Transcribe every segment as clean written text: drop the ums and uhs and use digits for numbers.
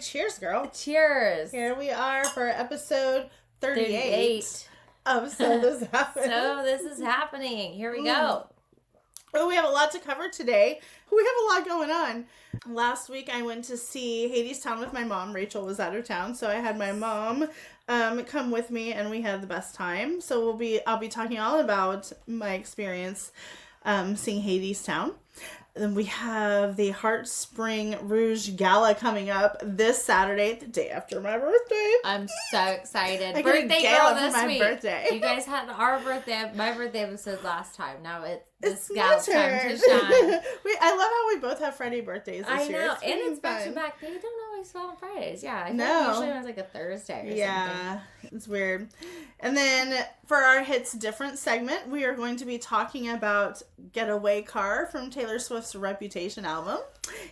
Cheers, girl. Cheers. Here we are for episode 38 of So This Happened. So This Is Happening. Here we go. Oh, we have a lot to cover today. We have a lot going on. Last week I went to see Hadestown with my mom. Rachel was out of town, so I had my mom come with me, and we had the best time. So I'll be talking all about my experience seeing Hadestown. Then we have the Heartspring Rouge Gala coming up this Saturday, the day after my birthday. I'm so excited. I birthday get a girl gala this for my week. birthday. You guys had my birthday episode last time. Now it's my gal's time turn. to shine. I love how we both have Friday birthdays this year. I know, and it's back to back. They don't always fall on Fridays. Yeah, I think usually it's like a Thursday or something. Yeah, it's weird. And then for our Hits Different segment, we are going to be talking about Getaway Car from Taylor Swift's Reputation album.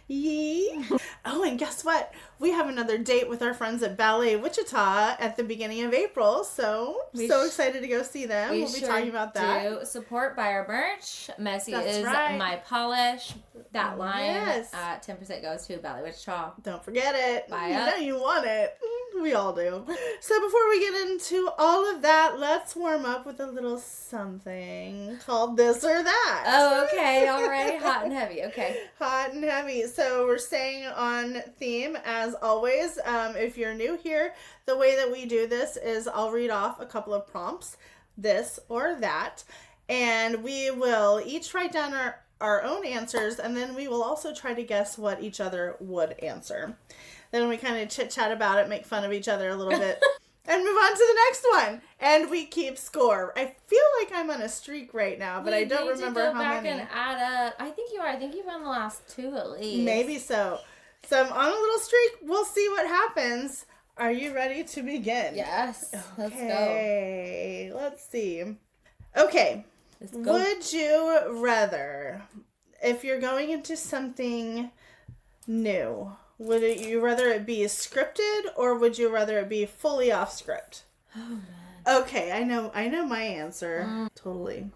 Yee. Oh, and guess what? We have another date with our friends at Ballet, Wichita at the beginning of April. So excited to go see them. We'll be talking about that. Support by our merch. Messy That's is right. my polish. That line, Yes. 10% goes to Ballet Wichita. Don't forget it. Buy You up. know you want it. We all do. So before we get into all of that, let's warm up with a little something called This or That. Oh, okay. All right. Hot and heavy. Okay. Hot and heavy. So we're staying on theme as always. If you're new here, the way that we do this is I'll read off a couple of prompts, this or that, and we will each write down our own answers, and then we will also try to guess what each other would answer. Then we kind of chit-chat about it, make fun of each other a little bit, and move on to the next one. And we keep score. I feel like I'm on a streak right now, but I don't remember how many. And add up. I think you are. I think you've won the last two at least. Maybe so. So I'm on a little streak. We'll see what happens. Are you ready to begin? Yes. Let's go. Okay. Let's see. Okay. Let's go. Would you rather, if you're going into something new, would you rather it be scripted or would you rather it be fully off script? Oh man. Okay, I know my answer. Totally.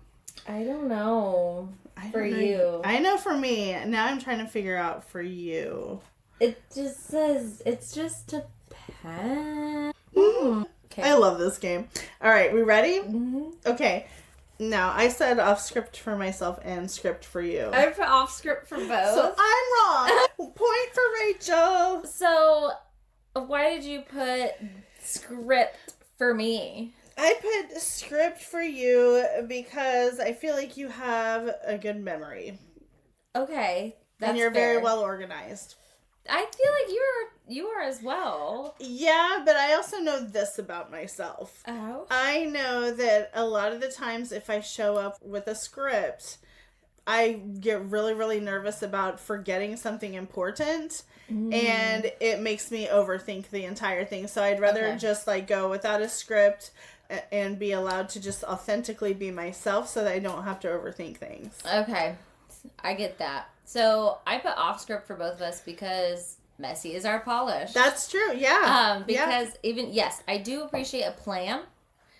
I don't know. For you. I know for me. Now I'm trying to figure out for you. It just says it's just depends. Okay. I love this game. All right, we ready? Mm-hmm. Okay. Now, I said off script for myself and script for you. I put off script for both. So I'm wrong. Point for Rachel. So, why did you put script for me? I put script for you because I feel like you have a good memory. Okay. That's and you're fair. very well organized. I feel like you are as well. Yeah, but I also know this about myself. Oh. I know that a lot of the times if I show up with a script, I get really, really nervous about forgetting something important. And it makes me overthink the entire thing. So I'd rather just go without a script and be allowed to just authentically be myself so that I don't have to overthink things. Okay. I get that. So I put off script for both of us because messy is our polish. That's true, yeah. Because yes, I do appreciate a plan.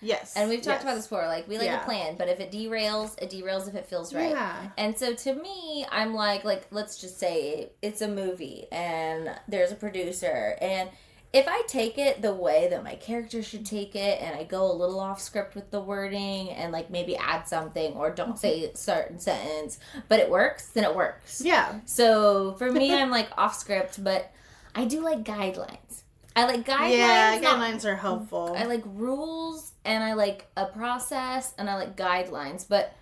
Yes. And we've talked about this before. We like Yeah. a plan, but if it derails if it feels right. Yeah. And so to me, I'm like let's just say it's a movie and there's a producer, and if I take it the way that my character should take it and I go a little off script with the wording and maybe add something or don't say a certain sentence, but it works, then it works. Yeah. So for me, I'm off script, but I do like guidelines. I like guidelines. Yeah, guidelines are helpful. I like rules and I like a process and I like guidelines, but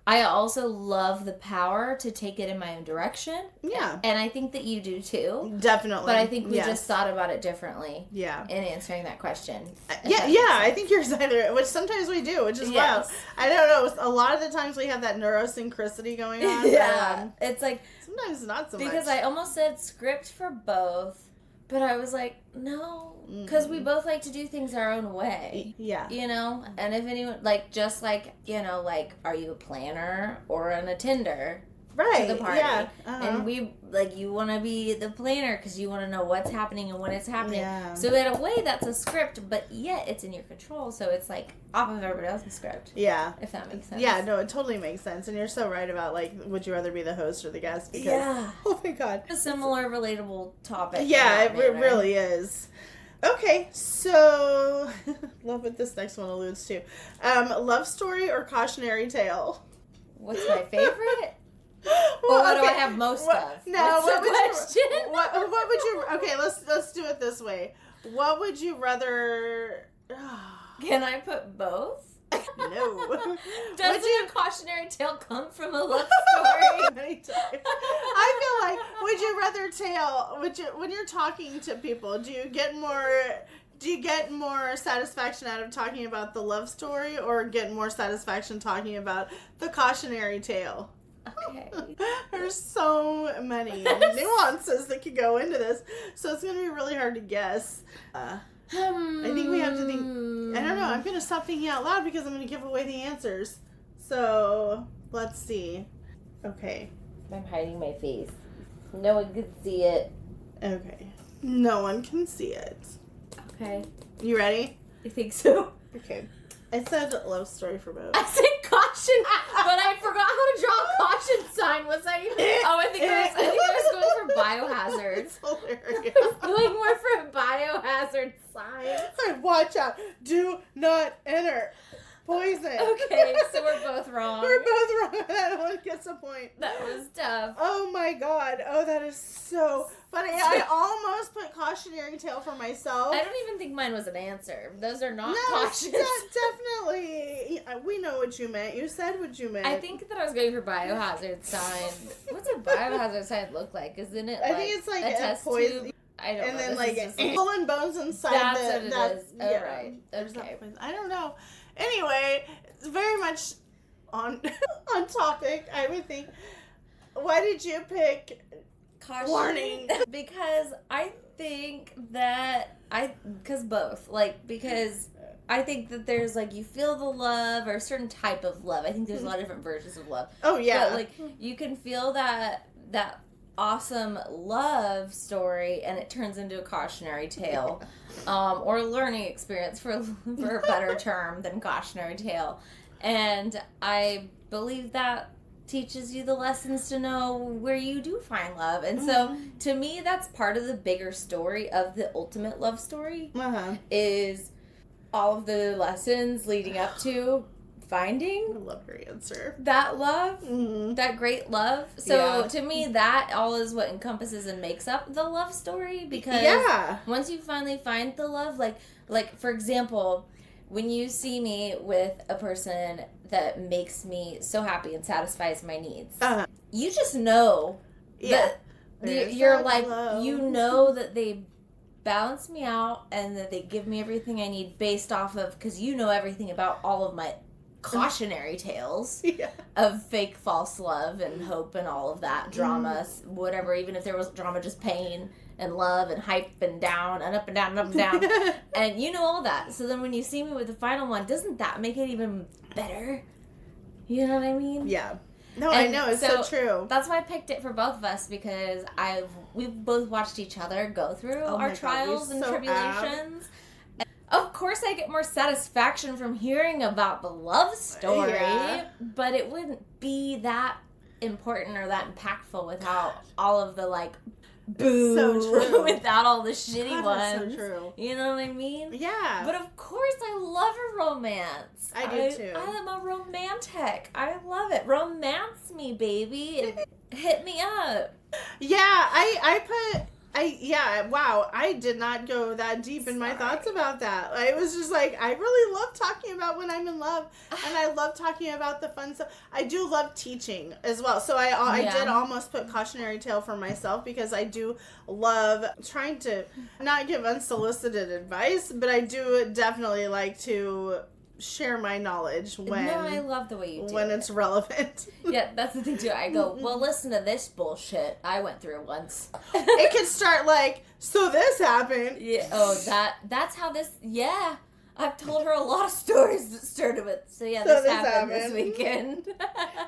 I also love the power to take it in my own direction. Yeah. And I think that you do too. Definitely. But I think we just thought about it differently. Yeah. In answering that question. Yeah, I think yours either, which sometimes we do, which is wild. I don't know, a lot of the times we have that neurosynchrony going on. Yeah. It's sometimes not so much. Because I almost said script for both, but I was like, no. Because we both like to do things our own way. Yeah. You know? And if anyone, are you a planner or an attender? right. to the party. Yeah. And we, like, you want to be the planner because you want to know what's happening and when it's happening. Yeah. So in a way, that's a script, but yet it's in your control. So it's like off of everybody else's script. Yeah. If that makes sense. Yeah, no, it totally makes sense. And you're so right about, like, would you rather be the host or the guest? Because, Yeah. oh my God. A similar, relatable topic. Yeah, it really is. Okay, so love what this next one alludes to. Love story or cautionary tale? What's my favorite? Well, what do I have most of? No, What's the question? What would you? Okay, let's do it this way. What would you rather? Can I put both? No. Doesn't a cautionary tale come from a love story? Many times. I feel like, would you rather when you're talking to people, do you get more satisfaction out of talking about the love story or get more satisfaction talking about the cautionary tale? Okay. There's so many nuances that could go into this, so it's going to be really hard to guess. I think we have to think. I don't know. I'm going to stop thinking out loud because I'm going to give away the answers. So let's see. Okay. I'm hiding my face. No one can see it. Okay. No one can see it. Okay. You ready? I think so. Okay. I said love story for both. I said caution, but I forgot how to draw a caution sign. Was I? Oh, I think I was going for biohazard. It's hilarious. Going more for a biohazard sign. Watch out. Do not enter. Poison. Okay, so we're both wrong. We're both wrong. That one gets a point. That was tough. Oh my God. Oh, that is so funny. I almost put cautionary tale for myself. I don't even think mine was an answer. Those are not No, cautions. definitely. We know what you meant. You said what you meant. I think that I was going for biohazard sign. What's a biohazard sign look like? Isn't it? I think it's like a test poison. tube. I don't know. And then This is just pulling bones inside. That's what it is. Oh, yeah, right. there's Okay. that poison. I don't know. Anyway, it's very much on on topic. I would think. Why did you pick? Caution. Warning. Because I think that because I think that there's like you feel the love or a certain type of love. I think there's a lot of different versions of love. Oh yeah. But like you can feel that awesome love story and it turns into a cautionary tale. Or a learning experience for a better term than cautionary tale. And I believe that teaches you the lessons to know where you do find love. And so to me that's part of the bigger story of the ultimate love story is all of the lessons leading up to finding I love your answer. that love, that great love. So Yeah. to me, that all is what encompasses and makes up the love story. Because once you finally find the love, like for example, when you see me with a person that makes me so happy and satisfies my needs, you just know that you're like love. you know that they balance me out and that they give me everything I need based off of because you know everything about all of my cautionary tales of fake false love and hope and all of that drama, whatever, even if there was drama, just pain and love and hype and down and up and down and up and down and you know all that. So then when you see me with the final one, doesn't that make it even better? You know what I mean? Yeah. No, I know, it's so true. That's why I picked it for both of us because we've both watched each other go through our trials and tribulations. Of course, I get more satisfaction from hearing about the love story, but it wouldn't be that important or that impactful without all of the, like, boo, so true. without all the shitty ones. That's so true. You know what I mean? Yeah. But of course, I love a romance. I do too. I am a romantic. I love it. Romance me, baby. Hit me up. Yeah, wow, I did not go that deep in my thoughts about that. I was just like, I really love talking about when I'm in love, and I love talking about the fun stuff. I do love teaching as well, so I did almost put cautionary tale for myself because I do love trying to not give unsolicited advice, but I do definitely like to share my knowledge when I love the way you do when it. it's relevant. Yeah, that's the thing too. I go, well, listen to this bullshit I went through once. It could start like, so this happened. Yeah. Oh, that's how this. Yeah. I've told her a lot of stories that started with. So yeah, this happened this weekend.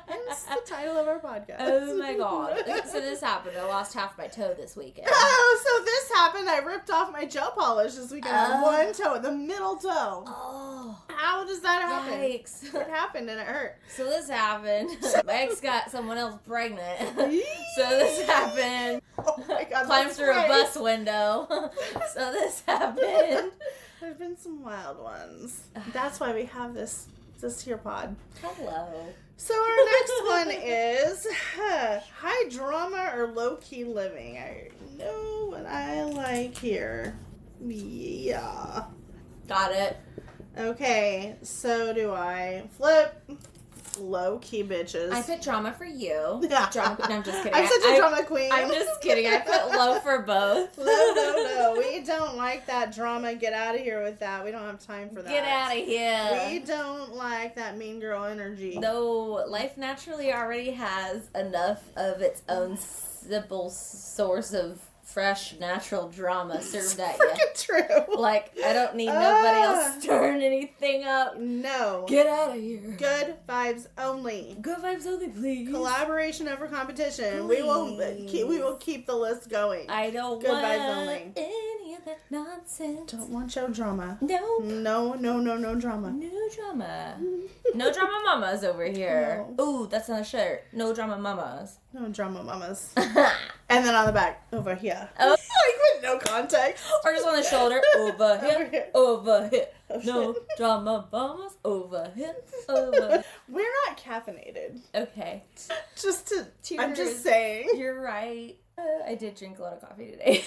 It's the title of our podcast. Oh my god. So this happened. I lost half my toe this weekend. Oh, so this happened. I ripped off my gel polish this weekend on one toe, the middle toe. Oh. How does that happen? Yikes. It happened and it hurt. So this happened. My ex got someone else pregnant. So this happened. Oh my god. Climbed through a bus window. So this happened. There's been some wild ones. That's why we have this here pod. Hello. So our next one is high drama or low key living. I know what I like here. Yeah. Got it. Okay, so do I. Flip. Low key bitches. I put drama for you. Yeah. Drama. No, I'm just kidding. I'm such a drama queen. I'm just kidding. I put low for both. No. We don't like that drama. Get out of here with that. We don't have time for that. Get out of here. We don't like that mean girl energy. No, life naturally already has enough of its own simple source of fresh, natural drama served at you. Freaking true. Like, I don't need nobody else stirring anything up. No. Get out of here. Good vibes only. Good vibes only, please. Collaboration over competition. Please. We will keep the list going. I don't Good want vibes only. any of that nonsense. Don't want your drama. No. No drama. No drama. No drama mamas over here. No. Ooh, that's on a shirt. No drama mamas. No drama mamas. And then on the back, over here. Oh. Like with no context. Or just on the shoulder. Over here. Over here. No Okay. drama mamas. Over here. Over here. We're not caffeinated. Okay. I'm just saying. You're right. I did drink a lot of coffee today.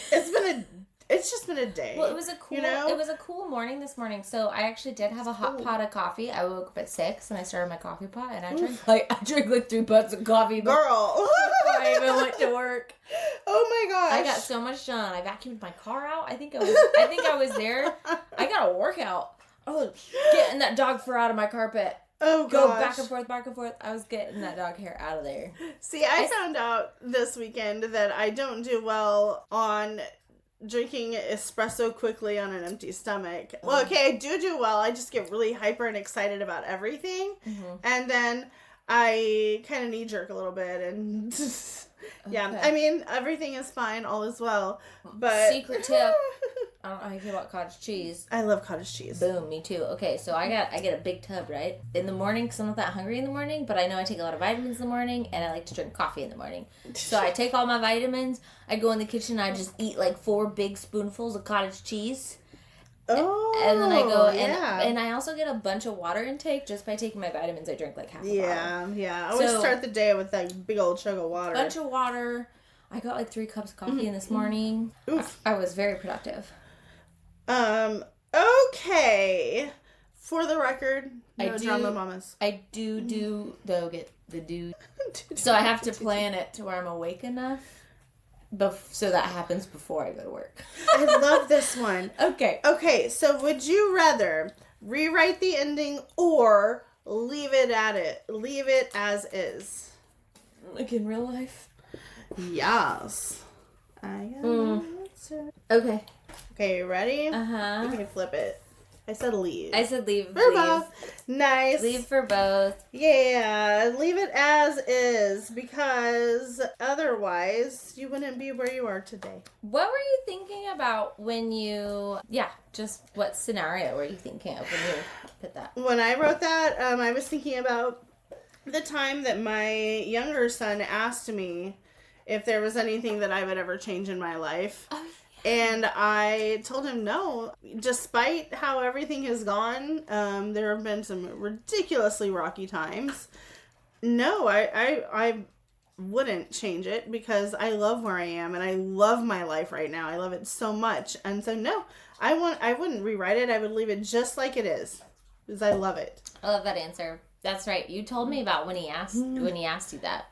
It's just been a day. Well, it was a cool. You know? It was a cool morning this morning. So I actually did have a hot pot of coffee. I woke up at 6 and I started my coffee pot and I drank like 3 pots of coffee. Girl. Before I even went to work. Oh my gosh. I got so much done. I vacuumed my car out. I think I was there. I got a workout. Oh, getting that dog fur out of my carpet. Oh, Go gosh. back and forth. I was getting that dog hair out of there. See, I found out this weekend that I don't do well on drinking espresso quickly on an empty stomach. Well, okay, I do well. I just get really hyper and excited about everything. Mm-hmm. And then I kind of knee jerk a little bit and yeah, okay. I mean, everything is fine, all is well. But secret tip. I don't know how you feel about cottage cheese. I love cottage cheese. Boom, me too. Okay, so I get a big tub, right? In the morning, because I'm not that hungry in the morning, but I know I take a lot of vitamins in the morning, and I like to drink coffee in the morning. So I take all my vitamins, I go in the kitchen, and I just eat like 4 big spoonfuls of cottage cheese. Oh, and then I go, yeah. and I also get a bunch of water intake just by taking my vitamins. I drink like half a bottle. Yeah. I always start the day with that big old chug of water. Bunch of water. I got like 3 cups of coffee in this morning. Oof. I was very productive. Okay. For the record, no drama mamas. I do though get the do. So I have to plan it to where I'm awake enough. So that happens before I go to work. I love this one. Okay, so would you rather rewrite the ending or leave it as is? Like in real life? Yes. I got an answer. Okay, you ready? Uh-huh. You can flip it. I said leave. I said leave. For both. Nice. Leave for both. Yeah, leave it as is because otherwise you wouldn't be where you are today. What were you thinking about when you, just what scenario were you thinking of when you put that? When I wrote that, I was thinking about the time that my younger son asked me if there was anything that I would ever change in my life. Oh, and I told him no. Despite how everything has gone, there have been some ridiculously rocky times. No, I wouldn't change it because I love where I am and I love my life right now. I love it so much. And so no, I wouldn't rewrite it. I would leave it just like it is because I love it. I love that answer. That's right. You told me about when he asked you that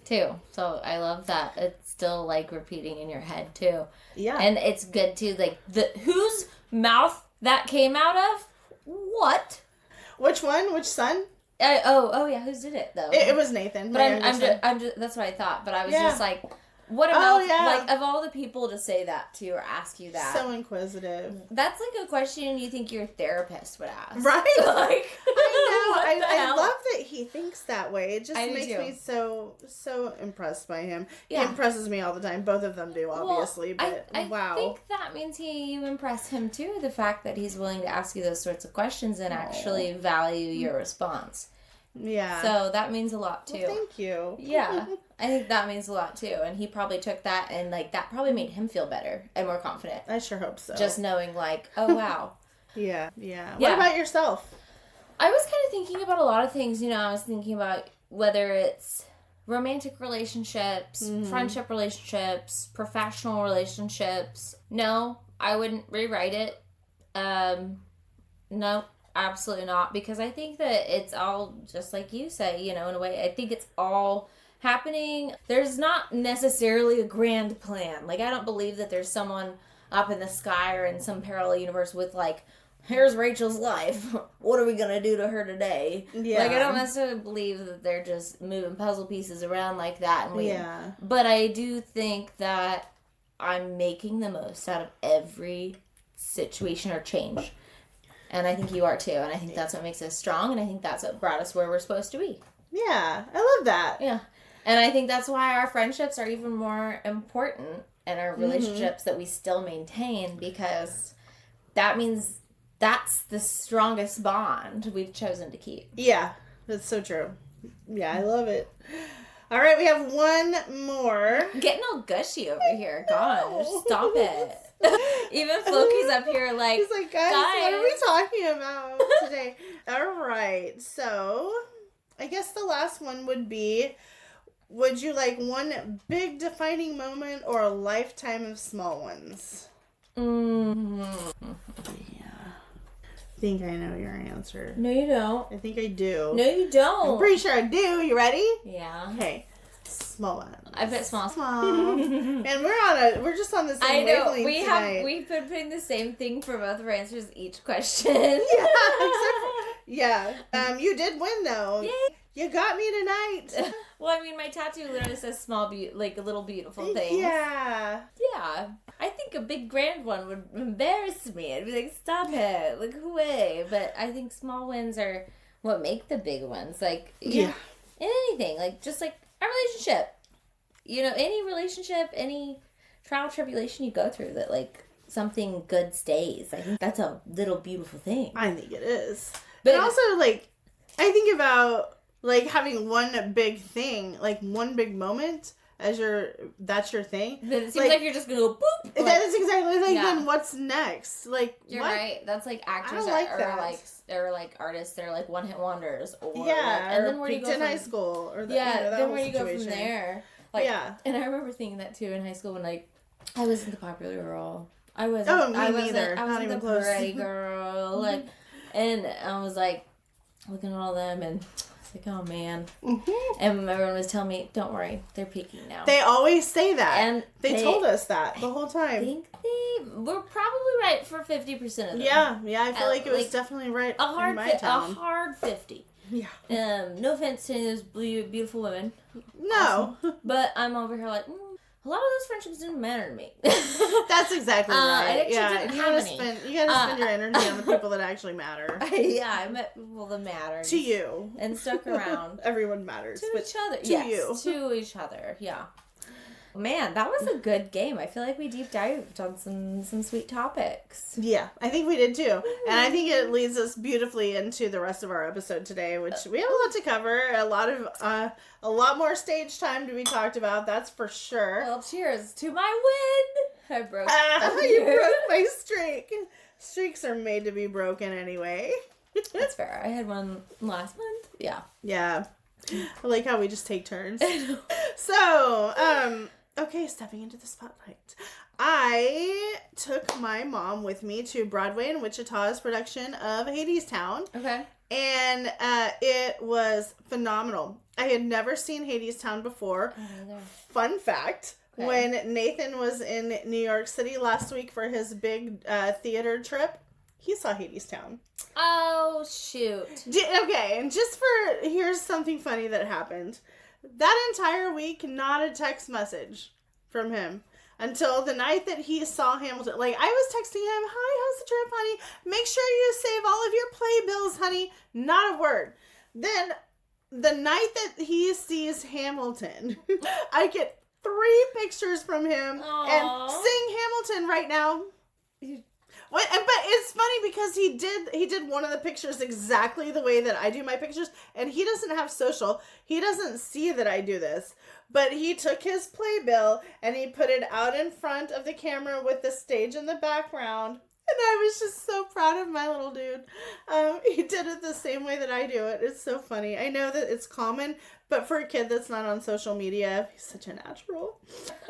too. So I love that. It's still like repeating in your head too. Yeah. And it's good too. Like whose mouth that came out of? What? Which one? Which son? Oh yeah. Who did it though? It was Nathan. But I'm just that's what I thought. But I was just like, What about, yeah. like, of all the people to say that to or ask you that? So inquisitive. That's like a question you think your therapist would ask. Right? Like, I know. I hell? love that he thinks that way. It just I do makes too. me so impressed by him. Yeah. He impresses me all the time. Both of them do, obviously. Well, but wow. I think that means you impress him too. The fact that he's willing to ask you those sorts of questions and actually value your response. Yeah. So that means a lot too. Well, thank you. Yeah. I think that means a lot too. And he probably took that and like that probably made him feel better and more confident. I sure hope so. Just knowing like, oh wow. Yeah. What about yourself? I was kind of thinking about a lot of things, I was thinking about whether it's romantic relationships, friendship relationships, professional relationships. No, I wouldn't rewrite it. No, absolutely not. Because I think that it's all, just like you say, in a way, I think it's all happening. There's not necessarily a grand plan. Like, I don't believe that there's someone up in the sky or in some parallel universe with, like, here's Rachel's life. What are we going to do to her today? Yeah. Like, I don't necessarily believe that they're just moving puzzle pieces around like that. And Yeah. But I do think that I'm making the most out of every situation or change. And I think you are too. And I think that's what makes us strong. And I think that's what brought us where we're supposed to be. Yeah. I love that. Yeah. And I think that's why our friendships are even more important and our relationships that we still maintain, because that means that's the strongest bond we've chosen to keep. Yeah. That's so true. Yeah, I love it. All right, we have one more. Getting all gushy over here. Gosh, stop it. Even Floki's up here like, he's like, guys, what are we talking about today? All right, so I guess the last one would be, would you like one big defining moment or a lifetime of small ones? Mm-hmm. Yeah. I think I know your answer. No, you don't. I think I do. No, you don't. I'm pretty sure I do. You ready? Yeah. Okay. Small one. I bet small. And we're just on the same wavelength tonight. We've been putting the same thing for both of our answers each question. Yeah. You did win though. Yay. You got me tonight. Well, I mean, my tattoo literally says small, like little beautiful things. Yeah. Yeah. I think a big grand one would embarrass me. I'd be like, stop it. Like, way. But I think small wins are what make the big ones. Like, in anything. Like, just like a relationship. Any relationship, any trial tribulation you go through, that like something good stays. I think that's a little beautiful thing. I think it is. But also, like, I think about like having one big thing, like one big moment as that's your thing. Then it seems like you're just gonna go boop. That is exactly like, then what's next? Like, you're what? right. That's like actors or like artists that are like one hit wonders. Or and then where you go in high school or that then whole where you go situation. from there. Like, and I remember thinking that too in high school when like I wasn't the popular girl. I wasn't. Oh, me neither. I wasn't even the close. pretty girl. Like, and I was like looking at all them and. Like, oh man. And everyone was telling me, don't worry, they're peaking now. They always say that. And they told us that the whole time. I think they were probably right for 50% of them. Yeah, I feel like it was definitely right in my town. A hard 50. Yeah. No offense to those beautiful women. No. Awesome. But I'm over here like, a lot of those friendships didn't matter to me. That's exactly right. You gotta spend your energy on the people that actually matter. I met people that matter. To you. And stuck around. Everyone matters. To each other. You. To each other. Yeah. Man, that was a good game. I feel like we deep dived on some sweet topics. Yeah, I think we did too. And I think it leads us beautifully into the rest of our episode today, which we have a lot to cover. A lot more stage time to be talked about, that's for sure. Well, cheers to my win! I broke you broke my streak. Streaks are made to be broken anyway. That's fair. I had one last month. Yeah. Yeah. I like how we just take turns. So, okay, stepping into the spotlight. I took my mom with me to Broadway in Wichita's production of Hadestown. Okay. And it was phenomenal. I had never seen Hadestown before. Fun fact, when Nathan was in New York City last week for his big theater trip, he saw Hadestown. Oh, shoot. Okay, and here's something funny that happened. That entire week, not a text message. from him. Until the night that he saw Hamilton. Like, I was texting him, hi, how's the trip, honey? Make sure you save all of your playbills, honey. Not a word. Then, the night that he sees Hamilton, I get 3 pictures from him. Aww. And sing Hamilton right now. But it's funny because he did one of the pictures exactly the way that I do my pictures. And he doesn't have social. He doesn't see that I do this. But he took his playbill and he put it out in front of the camera with the stage in the background. And I was just so proud of my little dude. He did it the same way that I do it. It's so funny. I know that it's common, but for a kid that's not on social media, he's such a natural.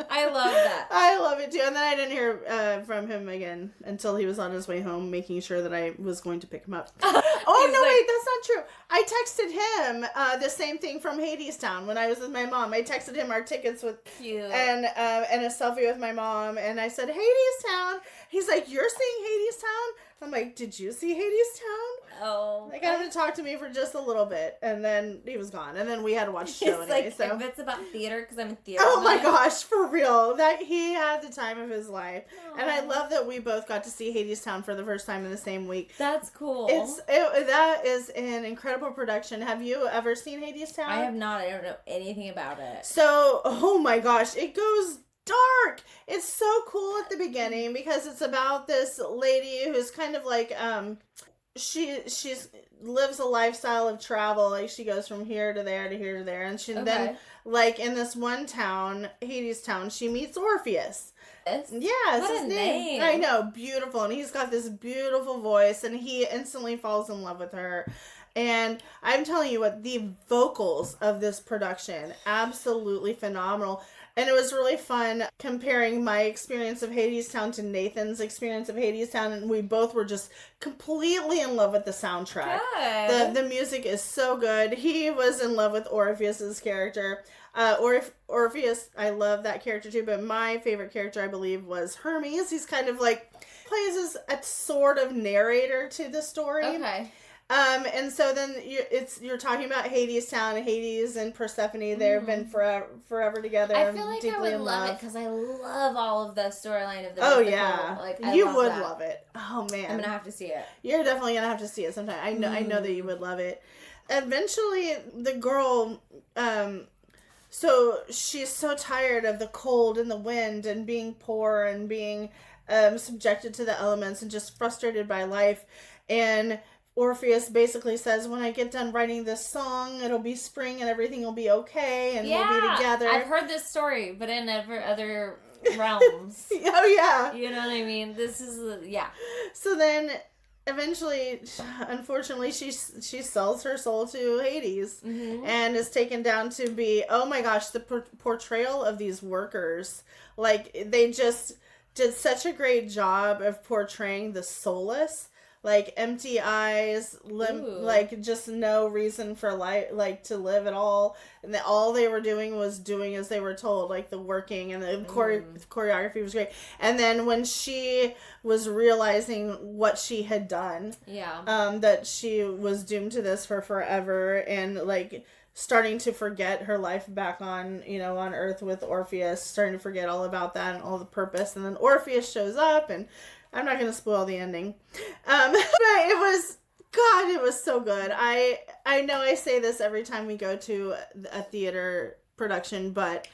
I love that. I love it too. And then I didn't hear from him again until he was on his way home, making sure that I was going to pick him up. Oh, no, wait, that's not true. I texted him the same thing from Hadestown when I was with my mom. I texted him our tickets with Cute. and a selfie with my mom. And I said, Hadestown. He's like, you're seeing Hadestown? I'm like, did you see Hadestown? Oh. Like, I got to talk to me for just a little bit, and then he was gone, and then we had to watch the show It's anyway. like, So if it's about theater, because I'm in theater. oh my gosh, for real, that he had the time of his life. Aww. And I love that we both got to see Hadestown for the first time in the same week. That's cool. That is an incredible production. Have you ever seen Hadestown? I have not. I don't know anything about it. So, oh my gosh, it goes dark. It's so cool at the beginning because it's about this lady who's kind of like she's lives a lifestyle of travel. Like, she goes from here to there to here to there, and she then, like, in this one town, Hadestown, she meets Orpheus. Yeah, it's what his a name. I know, beautiful, and he's got this beautiful voice, and he instantly falls in love with her. And I'm telling you what, the vocals of this production, absolutely phenomenal. And it was really fun comparing my experience of Hadestown to Nathan's experience of Hadestown, and we both were just completely in love with the soundtrack. Good. The music is so good. He was in love with Orpheus's character. Orpheus, I love that character too, but my favorite character, I believe, was Hermes. He's kind of like, plays as a sort of narrator to the story. Okay. And so then you're talking about Hadestown, Hades and Persephone. They've been forever together. I feel like I deeply would in love love it because I love all of the storyline of the Oh musical. yeah, Like, you love would that. love it. Oh man, I'm gonna have to see it. You're definitely gonna have to see it sometime. I know that you would love it. Eventually, the girl, so she's so tired of the cold and the wind and being poor and being subjected to the elements and just frustrated by life. And Orpheus basically says, when I get done writing this song, it'll be spring and everything will be okay and we'll be together. I've heard this story, but in other realms. Oh, yeah. You know what I mean? This is, yeah. So then, eventually, unfortunately, she sells her soul to Hades and is taken down to be, oh my gosh, the portrayal of these workers. Like, they just did such a great job of portraying the soulless. Like, empty eyes, like, just no reason for life, like, to live at all. And all they were doing was doing as they were told, like, the working and the choreography was great. And then when she was realizing what she had done, that she was doomed to this for forever, and, like, starting to forget her life back on, on Earth with Orpheus, starting to forget all about that and all the purpose. And then Orpheus shows up, and I'm not going to spoil the ending. But it was so good. I know I say this every time we go to a theater production, but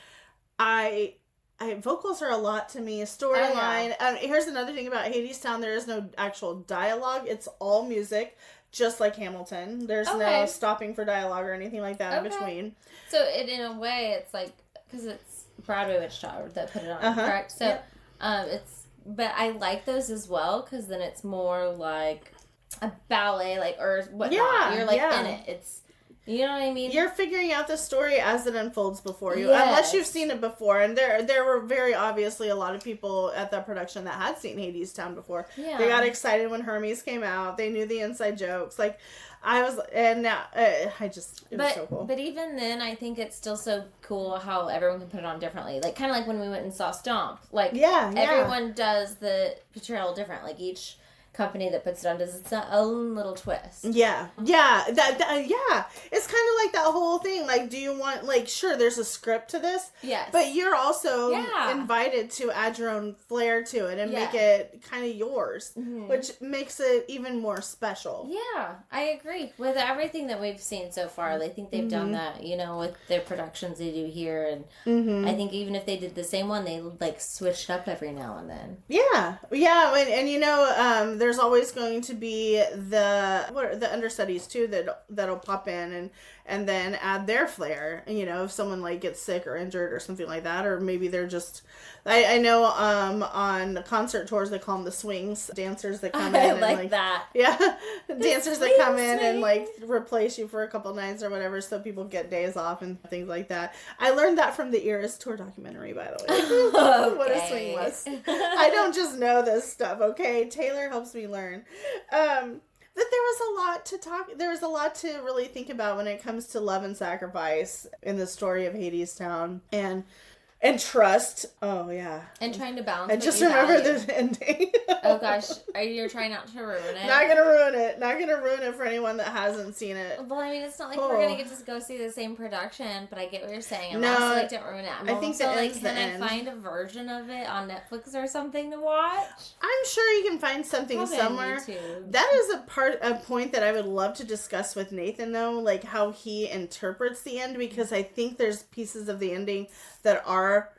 vocals are a lot to me. Storyline. Here's another thing about Hadestown. There is no actual dialogue. It's all music, just like Hamilton. There's no stopping for dialogue or anything like that in between. So in a way, it's like, because it's Broadway, Wichita that put it on, correct? So it's, but I like those as well, because then it's more like a ballet, like, or whatnot. Yeah, you're like in it. It's, you know what I mean? You're figuring out the story as it unfolds before you, unless you've seen it before. And there were very obviously a lot of people at that production that had seen Hadestown before. Yeah. They got excited when Hermes came out. They knew the inside jokes. Like, I was, and now it was so cool. But even then, I think it's still so cool how everyone can put it on differently. Like, kind of like when we went and saw Stomp. Like, everyone does the portrayal different. Like, each, company that puts it on does its own little twist. Yeah. Yeah. Yeah. It's kind of like that whole thing. Like, do you want, like, sure, there's a script to this. Yes. But you're also invited to add your own flair to it and make it kind of yours, which makes it even more special. Yeah, I agree. With everything that we've seen so far, I think they've done that, you know, with their productions they do here. And I think even if they did the same one, they, like, switched up every now and then. Yeah. Yeah. And you know, there's always going to be the understudies too that'll pop in and then add their flair. You know, if someone like gets sick or injured or something like that, or maybe they're just I know on concert tours they call them the swings, dancers that come in and like that. Yeah. Dancers that come in and like replace you for a couple nights or whatever, so people get days off and things like that. I learned that from the Eras tour documentary, by the way. What a swing was. I don't just know this stuff, okay? Taylor helps me learn. That there was a lot to really think about when it comes to love and sacrifice in the story of Hadestown and trust. Oh yeah. And trying to balance. I just remember the ending. Oh gosh, you're trying not to ruin it. Not gonna ruin it. Not gonna ruin it for anyone that hasn't seen it. Well, I mean, it's not like we're gonna get to go see the same production, but I get what you're saying. I'm also like, don't ruin it. I think the end's the end. Can I find a version of it on Netflix or something to watch? I'm sure you can find something somewhere. That is a point that I would love to discuss with Nathan, though, like how he interprets the end, because I think there's pieces of the ending that are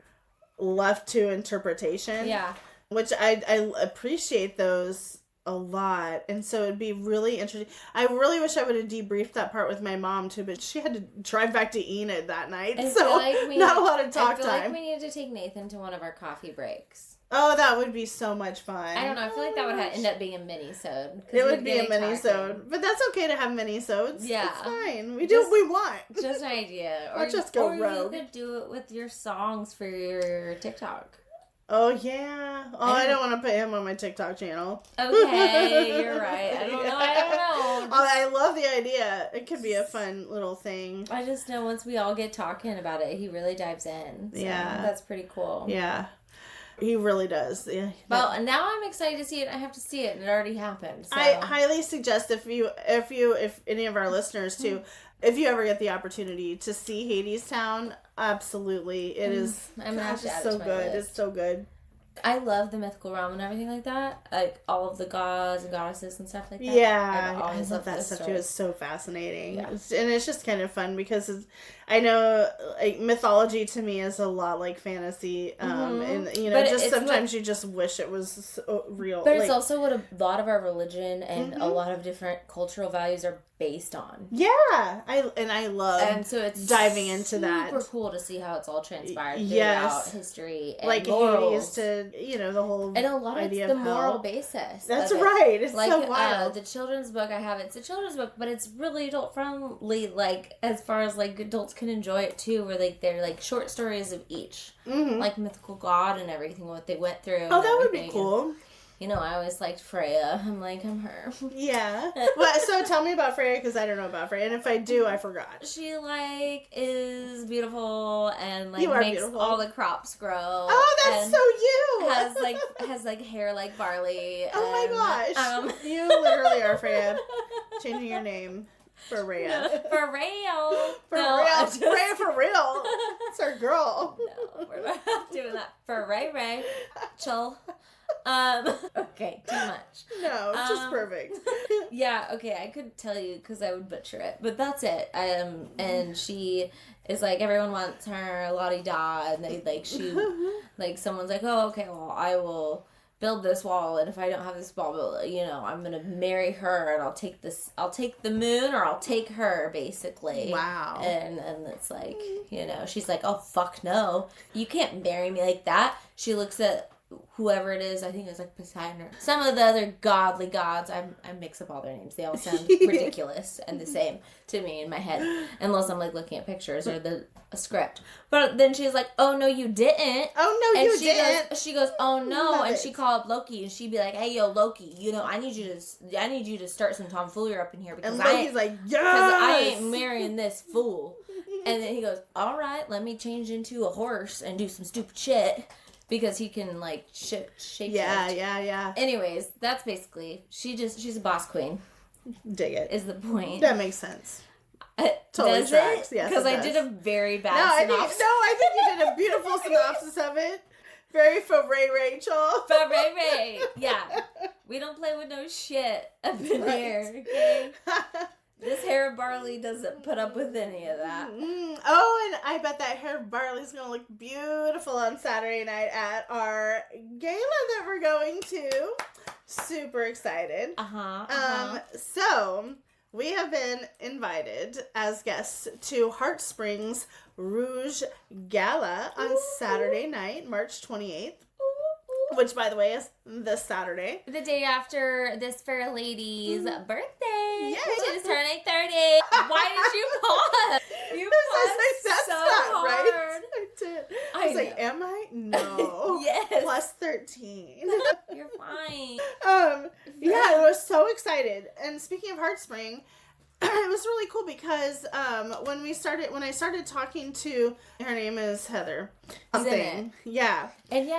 left to interpretation. Yeah. Which I appreciate those a lot. And so it'd be really interesting. I really wish I would have debriefed that part with my mom too, but she had to drive back to Enid that night. So not a lot of talk time. I feel like we need to take Nathan to one of our coffee breaks. Oh, that would be so much fun. I don't know. I feel like that would end up being a mini-sode. It would be a mini-sode. But that's okay to have mini-sodes. Yeah. It's fine. We do what we want. Just an idea. Or just go rogue. Or you could do it with your songs for your TikTok. Oh, yeah. Oh, I don't want to put him on my TikTok channel. Okay, you're right. I don't know. I love the idea. It could be a fun little thing. I just know once we all get talking about it, he really dives in. So yeah. That's pretty cool. Yeah. He really does. Yeah. Well, and now I'm excited to see it. I have to see it, and it already happened. So. I highly suggest if any of our listeners too, if you ever get the opportunity to see Hadestown, absolutely, it is. I'm gonna have to add it so to my good. list. It's so good. I love the mythical realm and everything like that. Like all of the gods and goddesses and stuff like that. Yeah, I love that stuff too. It's so fascinating. Yeah. And it's just kind of fun because I know like mythology to me is a lot like fantasy. And you know, just sometimes you just wish it was so real. But it's also what a lot of our religion and a lot of different cultural values are based on. Yeah, I love and so it's diving into that. Super cool to see how it's all transpired throughout history and like morals. Hades to the whole and a lot idea of the of moral basis. That's right. It's like, so wild. The children's book I have, it's a children's book, but it's really adult friendly. Like as far as like adults can enjoy it too, where like they're like short stories of each, like mythical god and everything what they went through. Oh, that would be cool. And, I always liked Freya. I'm her. Yeah. Well, so tell me about Freya, because I don't know about Freya, and if I do, I forgot. She is beautiful and makes beautiful. all the crops grow. Oh, that's so you. has hair like barley. Oh my gosh! You literally are Freya. Changing your name. For Rhea. For real. Freya for real. It's our girl. No, we're not doing that. For Ray. Chill. Okay, too much. No, just perfect. Yeah, okay, I could tell you because I would butcher it, but that's it. And she is like, everyone wants her la-di-da, and they someone's like, oh, okay, well, I will build this wall, and if I don't have this wall built, I'm gonna marry her, and I'll take the moon, or I'll take her, basically. Wow. And it's like, she's like, oh, fuck no. You can't marry me like that. She looks at whoever it is, I think it's like Poseidon or some of the other godly gods. I mix up all their names. They all sound ridiculous and the same to me in my head, unless I'm like looking at pictures or a script. But then she's like, "Oh no, you didn't." Oh no, you didn't. She goes, "Oh no," and she called up Loki, and she'd be like, "Hey, yo, Loki, I need you to start some tomfoolery up in here because Loki's like, yes, because I ain't marrying this fool." And then he goes, "All right, let me change into a horse and do some stupid shit." because he can like shape Yeah. Anyways, that's basically she's a boss queen. Dig it. Is the point. That makes sense. Totally does tracks. It? Yes, because I did a very bad synopsis. I think you did a beautiful synopsis of it. Very for Rachel. For Ray. Yeah. We don't play with no shit up in here, okay? This hair of barley doesn't put up with any of that. Oh, and I bet that hair of barley's going to look beautiful on Saturday night at our gala that we're going to. Super excited. So, we have been invited as guests to Heartspring's Rouge Gala on Saturday night, March 28th. Which, by the way, is this Saturday. The day after this fair lady's birthday. Yay! She's turning 30. Why did you pause? You paused so hard. Right? I did. I was like, am I? No. Yes. Plus 13. You're fine. Yeah, I was so excited. And speaking of Heartspring, it was really cool because when I started talking to, her name is Heather. Something. Yeah. And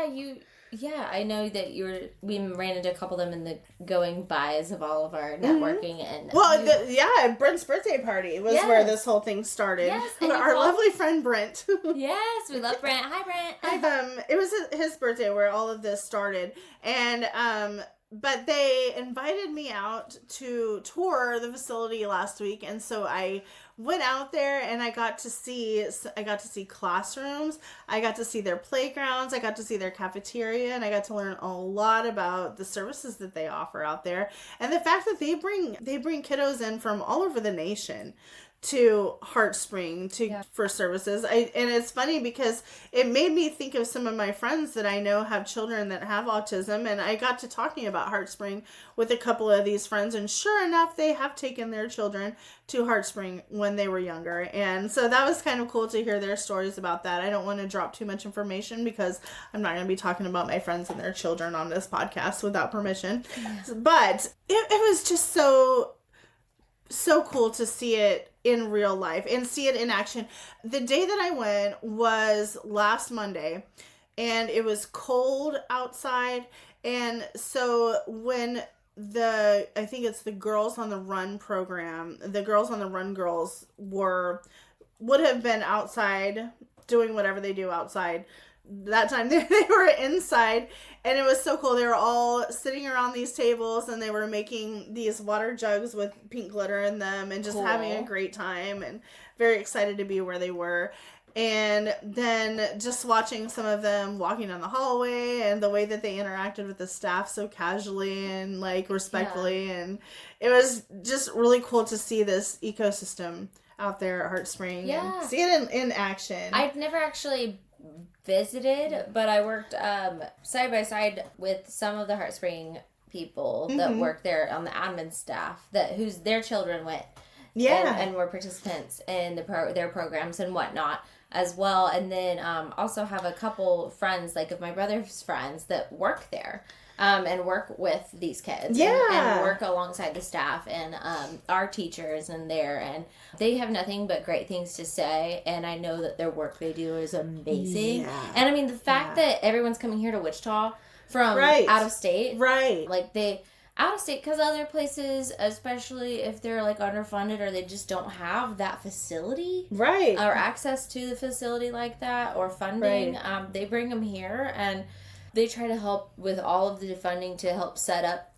I know that we ran into a couple of them in the going bys of all of our networking. And Brent's birthday party was where this whole thing started. Yes, our lovely friend Brent. Yes, we love Brent. Hi, Brent. It was his birthday where all of this started, and but they invited me out to tour the facility last week, and so I went out there and I got to see classrooms, I got to see their playgrounds, I got to see their cafeteria, and I got to learn a lot about the services that they offer out there, and the fact that they bring kiddos in from all over the nation to Heartspring for services. And it's funny because it made me think of some of my friends that I know have children that have autism, and I got to talking about Heartspring with a couple of these friends, and sure enough, they have taken their children to Heartspring when they were younger, and so that was kind of cool to hear their stories about that. I don't want to drop too much information because I'm not going to be talking about my friends and their children on this podcast without permission, but it was just so cool to see it in real life and see it in action. The day that I went was last Monday, and it was cold outside, and so when I think it's the Girls on the Run program, the Girls on the Run girls would have been outside doing whatever they do outside. That time they were inside, and it was so cool. They were all sitting around these tables, and they were making these water jugs with pink glitter in them and just having a great time, and very excited to be where they were. And then just watching some of them walking down the hallway and the way that they interacted with the staff so casually and like respectfully. And it was just really cool to see this ecosystem out there at Heartspring and see it in action. I've never actually visited, but I worked side by side with some of the Heartspring people that work there on the admin staff whose their children went and were participants in their programs and whatnot as well. And then also have a couple friends, like of my brother's friends, that work there and work with these kids and work alongside the staff and our teachers and and they have nothing but great things to say, and I know that their work they do is amazing. And I mean, the fact that everyone's coming here to Wichita from out of state, like they out of state, because other places, especially if they're like underfunded or they just don't have that facility or access to the facility like that or funding, they bring them here and they try to help with all of the funding to help set up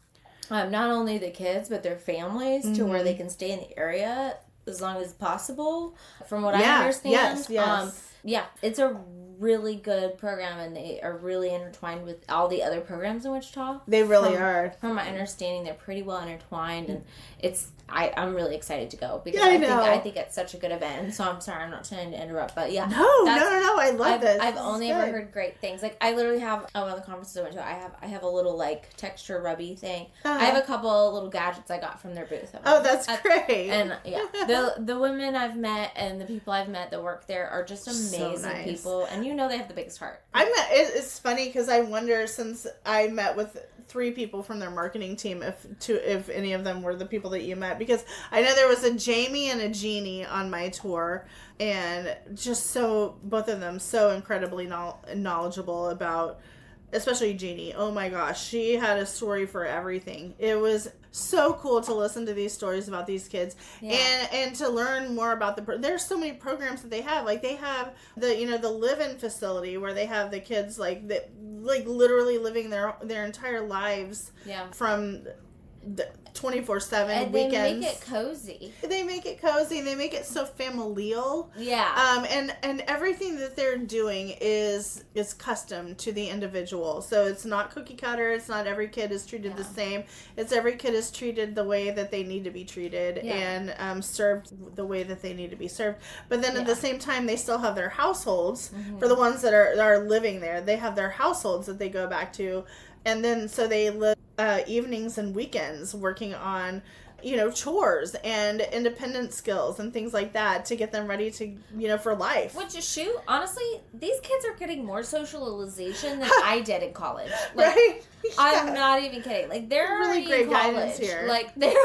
not only the kids but their families to where they can stay in the area as long as possible, from what I understand. It's a really good program, and they are really intertwined with all the other programs in Wichita. They really are. From my understanding, they're pretty well intertwined, and I'm really excited to go because I think it's such a good event. And so I'm sorry, I'm not trying to interrupt, but no, I love this. I've only ever heard great things. Like I literally have one of the conferences I went to. I have a little like texture rubby thing. I have a couple little gadgets I got from their booth. That's great. And the women I've met and the people I've met that work there are just amazing people, and they have the biggest heart. It's funny because I wonder, since I met with 3 people from their marketing team if any of them were the people that you met, because I know there was a Jamie and a Jeannie on my tour, and just both of them so incredibly knowledgeable about, especially Jeannie. Oh my gosh, she had a story for everything. It was so cool to listen to these stories about these kids, and to learn more about there's so many programs that they have. Like they have the live-in facility where they have the kids like literally living their entire lives from the 24/7 and weekends. They make it cozy. They make it so familial. Yeah. And everything that they're doing is custom to the individual. So it's not cookie cutter. It's not every kid is treated the same. It's every kid is treated the way that they need to be treated, and served the way that they need to be served. But then at the same time, they still have their households. For the ones that are living there, they have their households that they go back to. And then so they live evenings and weekends working on, chores and independent skills and things like that to get them ready to, for life. Which is honestly, these kids are getting more socialization than I did in college. Like, right? Yeah. I'm not even kidding. Like they're really already great in college. guidance here. Like they're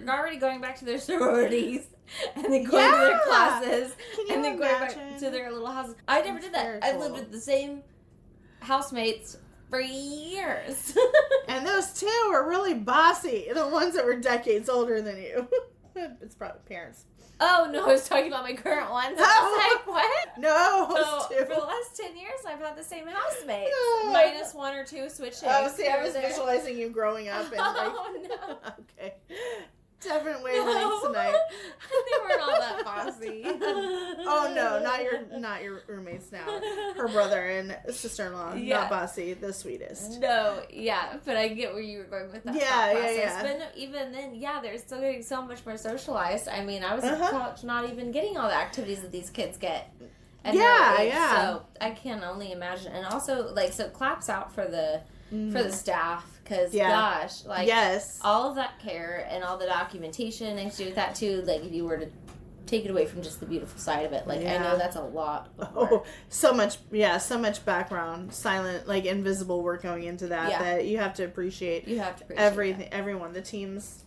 already going back to their sororities. And then going to their classes. And then going back to their little houses. I never did that. I lived with the same housemates for years. And those 2 were really bossy. The ones that were decades older than you. It's probably parents. Oh, no, I was talking about my current ones. I was like, what? No, so, for the last 10 years, I've had the same housemates. Minus 1 or 2 switching. Oh, see, I was visualizing you growing up. And oh, no. Okay. Different wavelengths tonight. They weren't all that bossy. Oh no, not your roommates now. Her brother and sister-in-law, not bossy, the sweetest. No, but I get where you were going with that. Yeah. But no, even then, they're still getting so much more socialized. I mean, I was in college not even getting all the activities that these kids get. So I can only imagine. And also, so claps out for the staff. Because, gosh, all of that care and all the documentation and do with that, too, like, if you were to take it away from just the beautiful side of it, I know that's a lot of work. Oh, so much background, silent, invisible work going into that, that you have to appreciate. Everything, everyone, the teams,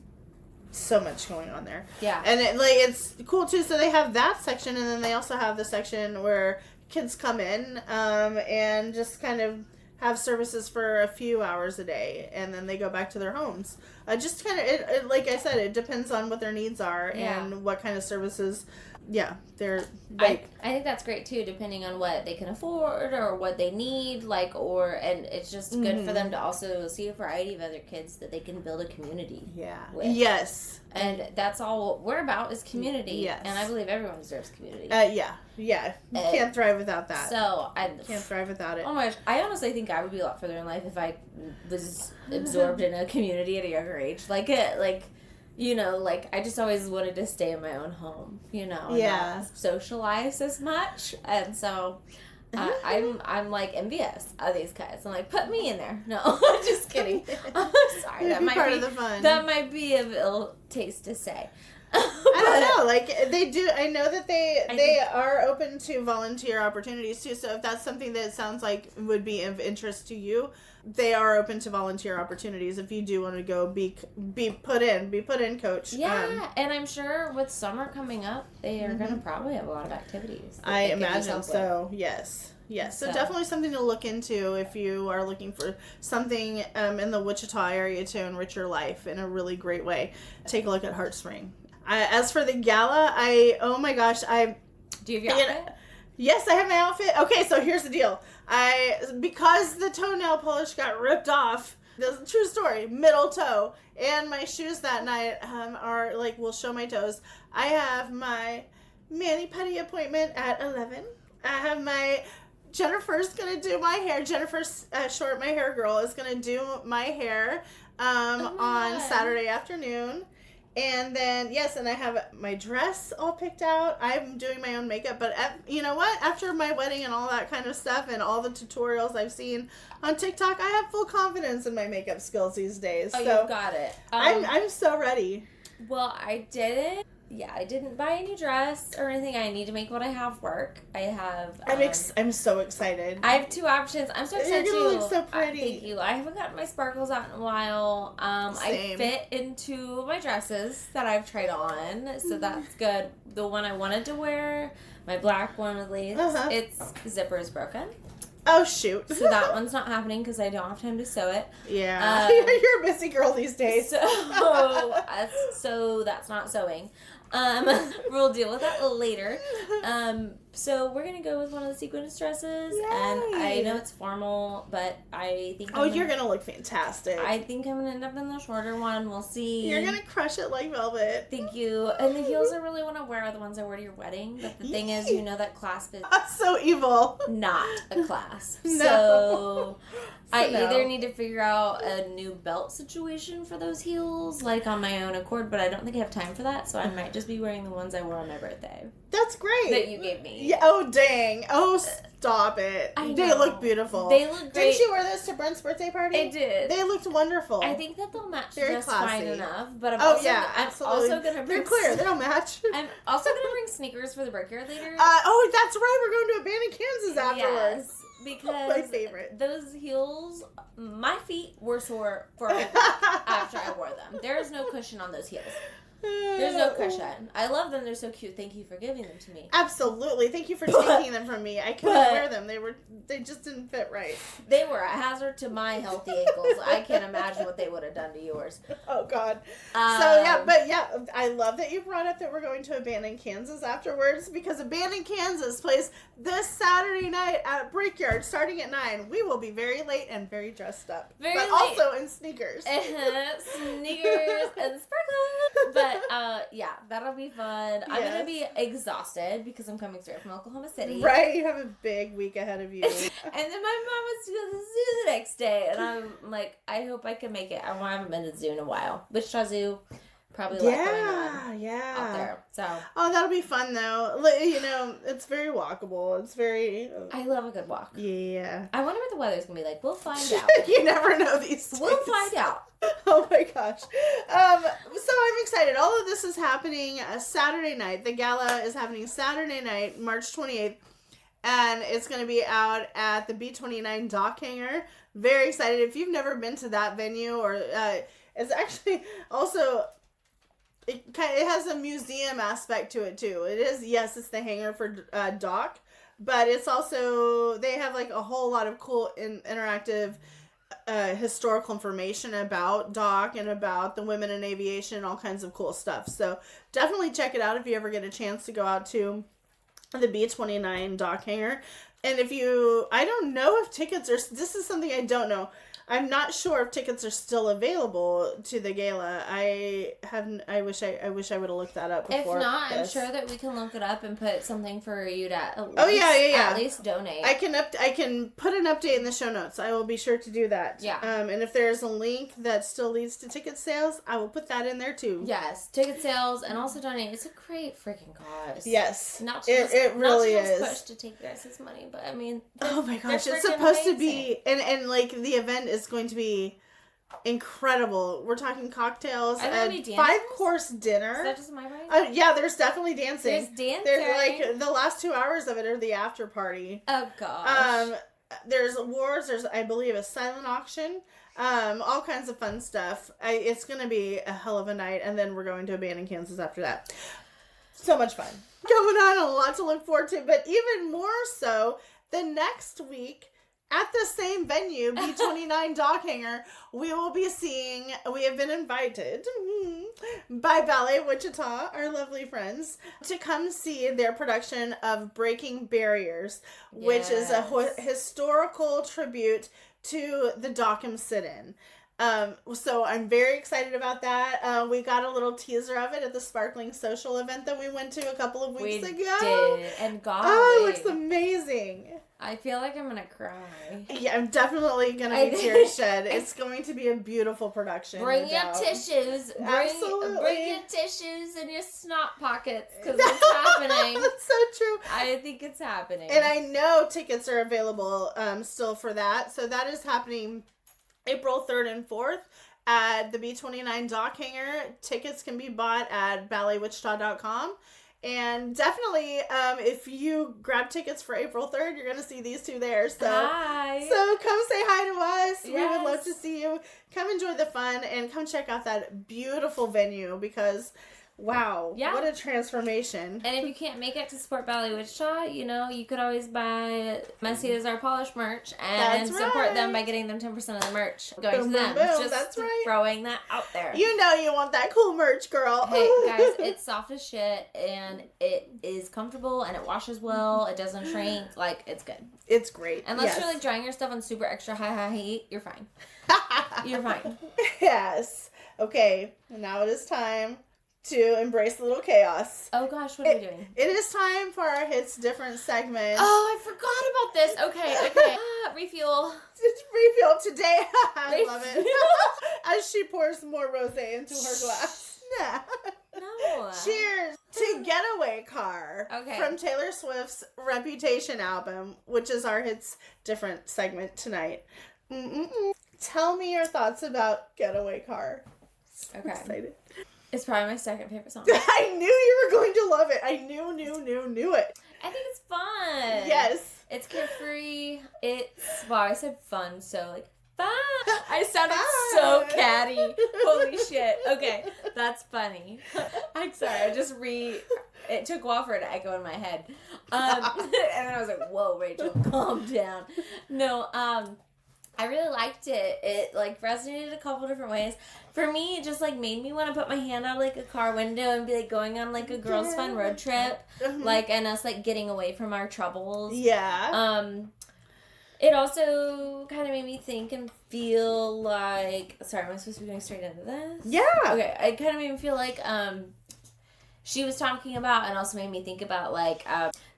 so much going on there. Yeah. And, it's cool, too, so they have that section, and then they also have the section where kids come in, and just kind of have services for a few hours a day, and then they go back to their homes. Just kind of, like I said, it depends on what their needs are and what kind of services. They're. I think that's great too, depending on what they can afford or what they need, and it's just good for them to also see a variety of other kids that they can build a community. With. Yes. And that's all we're about is community. Yes. And I believe everyone deserves community. You can't thrive without that. So I can't thrive without it. Oh my gosh, I honestly think I would be a lot further in life if I was absorbed in a community at a younger age. I just always wanted to stay in my own home, and not socialize as much. And so I'm envious of these guys. I'm like, put me in there. No, just kidding. I'm sorry. That might part be of the fun. That might be of ill taste to say. I don't know. They do. I know that they are open to volunteer opportunities too. So if that's something that sounds like would be of interest to you, they are open to volunteer opportunities. If you do want to go, be put in, coach. Yeah, and I'm sure with summer coming up, they are going to probably have a lot of activities. I imagine so. Yes. So definitely something to look into if you are looking for something in the Wichita area to enrich your life in a really great way. Take a look at Heartspring. As for the gala, oh my gosh, do you have your outfit? Yes, I have my outfit. Okay, so here's the deal. Because the toenail polish got ripped off, this is a true story, middle toe, and my shoes that night are will show my toes. I have my mani-pedi appointment at 11. I have my Jennifer's gonna do my hair. Jennifer's Short, my hair girl, is gonna do my hair on Saturday afternoon. And then, and I have my dress all picked out. I'm doing my own makeup, but you know what? After my wedding and all that kind of stuff and all the tutorials I've seen on TikTok, I have full confidence in my makeup skills these days. Oh, so you've got it. I'm so ready. Well, I did it Yeah, I didn't buy a new dress or anything. I need to make what I have work. I have. I'm so excited. I have 2 options. I'm so excited You're too. gonna look so pretty. Thank you. I haven't gotten my sparkles out in a while. Same. I fit into my dresses that I've tried on, so that's good. The one I wanted to wear, my black one at least, its zipper is broken. Oh, shoot. So that one's not happening because I don't have time to sew it. Yeah. You're a busy girl these days. So that's not sewing. We'll deal with that later. So we're going to go with one of the sequence dresses. Yay. And I know it's formal, but I think you're going to look fantastic. I think I'm going to end up in the shorter one. We'll see. You're going to crush it like velvet. Thank you. And the heels I really want to wear are the ones I wore to your wedding. But the thing is, that clasp is so evil. Not a clasp. No. So I either need to figure out a new belt situation for those heels, like on my own accord, but I don't think I have time for that, so I might just be wearing the ones I wore on my birthday. That's great. That you gave me. Yeah. Oh, dang. Oh, stop it. They look beautiful. They look great. Didn't you wear those to Brent's birthday party? I did. They looked wonderful. I think that they'll match Very just classy. fine enough, but I'm absolutely. also going to bring... They're clear. They don't match. I'm also going to bring sneakers for the Brickyard later. Oh, that's right. We're going to Abandoned Kansas afterwards. Yes. Because my favorite. Those heels, my feet were sore for a week after I wore them. There is no cushion on those heels. There's no cushion. I love them. They're so cute. Thank you for giving them to me. Absolutely. Thank you for taking them from me. I couldn't wear them. They just didn't fit right. They were a hazard to my healthy ankles. I can't imagine what they would have done to yours. Oh, God. I love that you brought up that we're going to Abandoned Kansas afterwards, because Abandoned Kansas plays this Saturday night at Brickyard starting at 9. We will be very late and very dressed up. Also in sneakers. Sneakers and sparkles. But that'll be fun. Yes. I'm going to be exhausted because I'm coming straight from Oklahoma City. Right, you have a big week ahead of you. And then my mom wants to go to the zoo the next day. And I'm like, I hope I can make it. I haven't been to the zoo in a while. Wichita Zoo, probably going on out there. So. Oh, that'll be fun, though. It's very walkable. It's very... I love a good walk. Yeah. I wonder what the weather's going to be like. We'll find out. You never know these things. We'll find out. Oh my gosh. So I'm excited. All of this is happening Saturday night. The gala is happening Saturday night, March 28th. And it's going to be out at the B29 Dock Hangar. Very excited. If you've never been to that venue, or it's actually also... It has a museum aspect to it, too. It is, yes, it's the hangar for Dock. But it's also... They have like a whole lot of cool interactive... historical information about Dock and about the women in aviation and all kinds of cool stuff. So definitely check it out if you ever get a chance to go out to the B29 Dock Hangar. And I don't know if tickets are, this is something I don't know. I'm not sure if tickets are still available to the gala. I wish I would have looked that up before. If not, I'm sure that we can look it up and put something for you to at least donate. I can put an update in the show notes. I will be sure to do that. Yeah. And if there's a link that still leads to ticket sales, I will put that in there too. Yes, ticket sales and also donate. It's a great freaking cause. Yes. It really is. Not to is. push to take you guys' money, but I mean, oh my gosh, it's supposed to be, and like the event is going to be incredible. We're talking cocktails, a 5-course dinner. Is that just my brain? Yeah, there's definitely dancing. There's dancing. There's like the last 2 hours of it are the after party. Oh gosh. There's awards. There's, I believe, a silent auction. All kinds of fun stuff. It's gonna be a hell of a night, and then we're going to Abandoned Kansas after that. So much fun going on, a lot to look forward to. But even more so, the next week, at the same venue, B29 Dock Hangar, we have been invited by Ballet Wichita, our lovely friends, to come see their production of Breaking Barriers, which is a historical tribute to the Dockham sit-in. So I'm very excited about that. We got a little teaser of it at the Sparkling Social event that we went to a couple of weeks ago. We did, and it looks amazing. I feel like I'm gonna cry. Yeah, I'm definitely gonna be tears shed. It's going to be a beautiful production. Bring your tissues. Absolutely. Bring your tissues and your snot pockets, because it's happening. That's so true. I think it's happening. And I know tickets are available still for that. So that is happening April 3rd and 4th at the B29 Dock Hangar. Tickets can be bought at balletwichita.com. And definitely, if you grab tickets for April 3rd, you're going to see these two there. So, Hi. So come say hi to us. Yes. We would love to see you. Come enjoy the fun and come check out that beautiful venue because, wow, what a transformation. And if you can't make it to support Ballet Wichita, you know, you could always buy Messy as Our Polished merch and support them by getting them 10% of the merch going to them. Boom. Just throwing that out there. You know you want that cool merch, girl. Hey, guys, it's soft as shit, and it is comfortable, and it washes well. It doesn't shrink. Like, it's good. It's great. Unless you're, like, drying your stuff on super extra high heat, you're fine. You're fine. Yes. Okay, now it is time to embrace a little chaos. Oh gosh, what are we doing? It is time for our Hits Different segment. Oh, I forgot about this. Okay. Refuel. It's refuel today. I love it. As she pours more rosé into her glass. No. Cheers to Getaway Car. Okay. From Taylor Swift's Reputation album, which is our Hits Different segment tonight. Tell me your thoughts about Getaway Car. So excited. It's probably my second favorite song. I knew you were going to love it. I knew it. I think it's fun. Yes. It's carefree. I said fun, so like, fun. I sounded so catty. Holy shit. Okay, that's funny. I'm sorry, it took a while for it to echo in my head. And then I was like, whoa, Rachel, calm down. No, I really liked it. It, like, resonated a couple different ways. For me, it just, like, made me want to put my hand out, like, a car window and be, like, going on, like, a girls' fun road trip. Like, and us, like, getting away from our troubles. Yeah. It also kind of made me think and feel like... Sorry, am I supposed to be going straight into this? Yeah. Okay, it kind of made me feel like, she was talking about and also made me think about, like,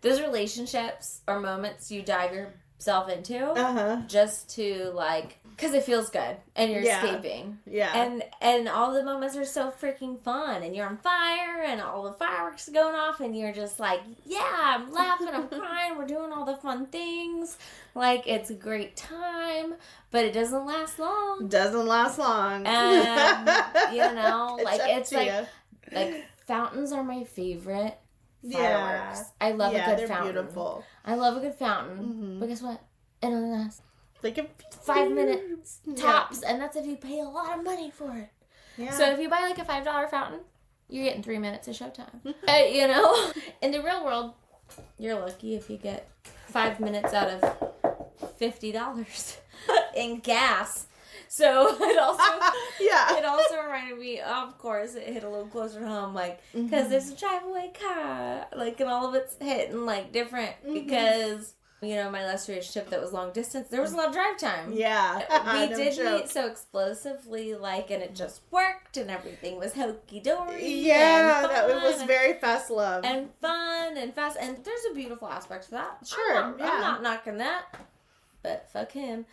those relationships or moments you dive yourself into just to, like, because it feels good and you're escaping. Yeah. And all the moments are so freaking fun and you're on fire and all the fireworks are going off and you're just like, yeah, I'm laughing, I'm crying, we're doing all the fun things. Like, it's a great time, but it doesn't last long. And, you know, like, it's like fountains are my favorite fireworks. I love a good fountain. Beautiful. I love a good fountain. But guess what? It only lasts like 5 minutes tops, and that's if you pay a lot of money for it. Yeah. So if you buy like a $5 fountain, you're getting 3 minutes of showtime. You know, in the real world, you're lucky if you get 5 minutes out of $50 in gas. So it also reminded me, of course, it hit a little closer to home, like, because there's a drive-away car, like, and all of it's hitting, like, different, because, you know, my last relationship that was long distance, there was a lot of drive time. Yeah. We did meet so explosively, like, and it just worked, and everything was hokey-dory. Yeah, it was very fast love. And fun, and fast, and there's a beautiful aspect to that. Sure, I'm not knocking that, but fuck him.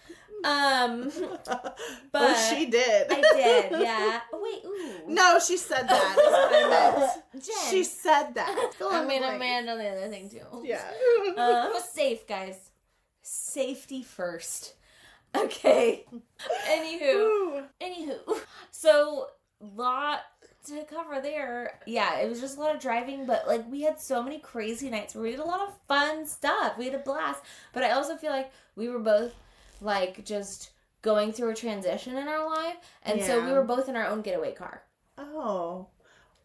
But she did. I did, yeah. Oh, wait, ooh. No, she said that. Is what I meant. Jen. She said that. I mean, Amanda on the other thing too. Yeah. Safe, guys. Safety first. Okay. Anywho. So, lot to cover there. Yeah, it was just a lot of driving, but like we had so many crazy nights where we did a lot of fun stuff. We had a blast. But I also feel like we were both like just going through a transition in our life, and so we were both in our own getaway car. Oh,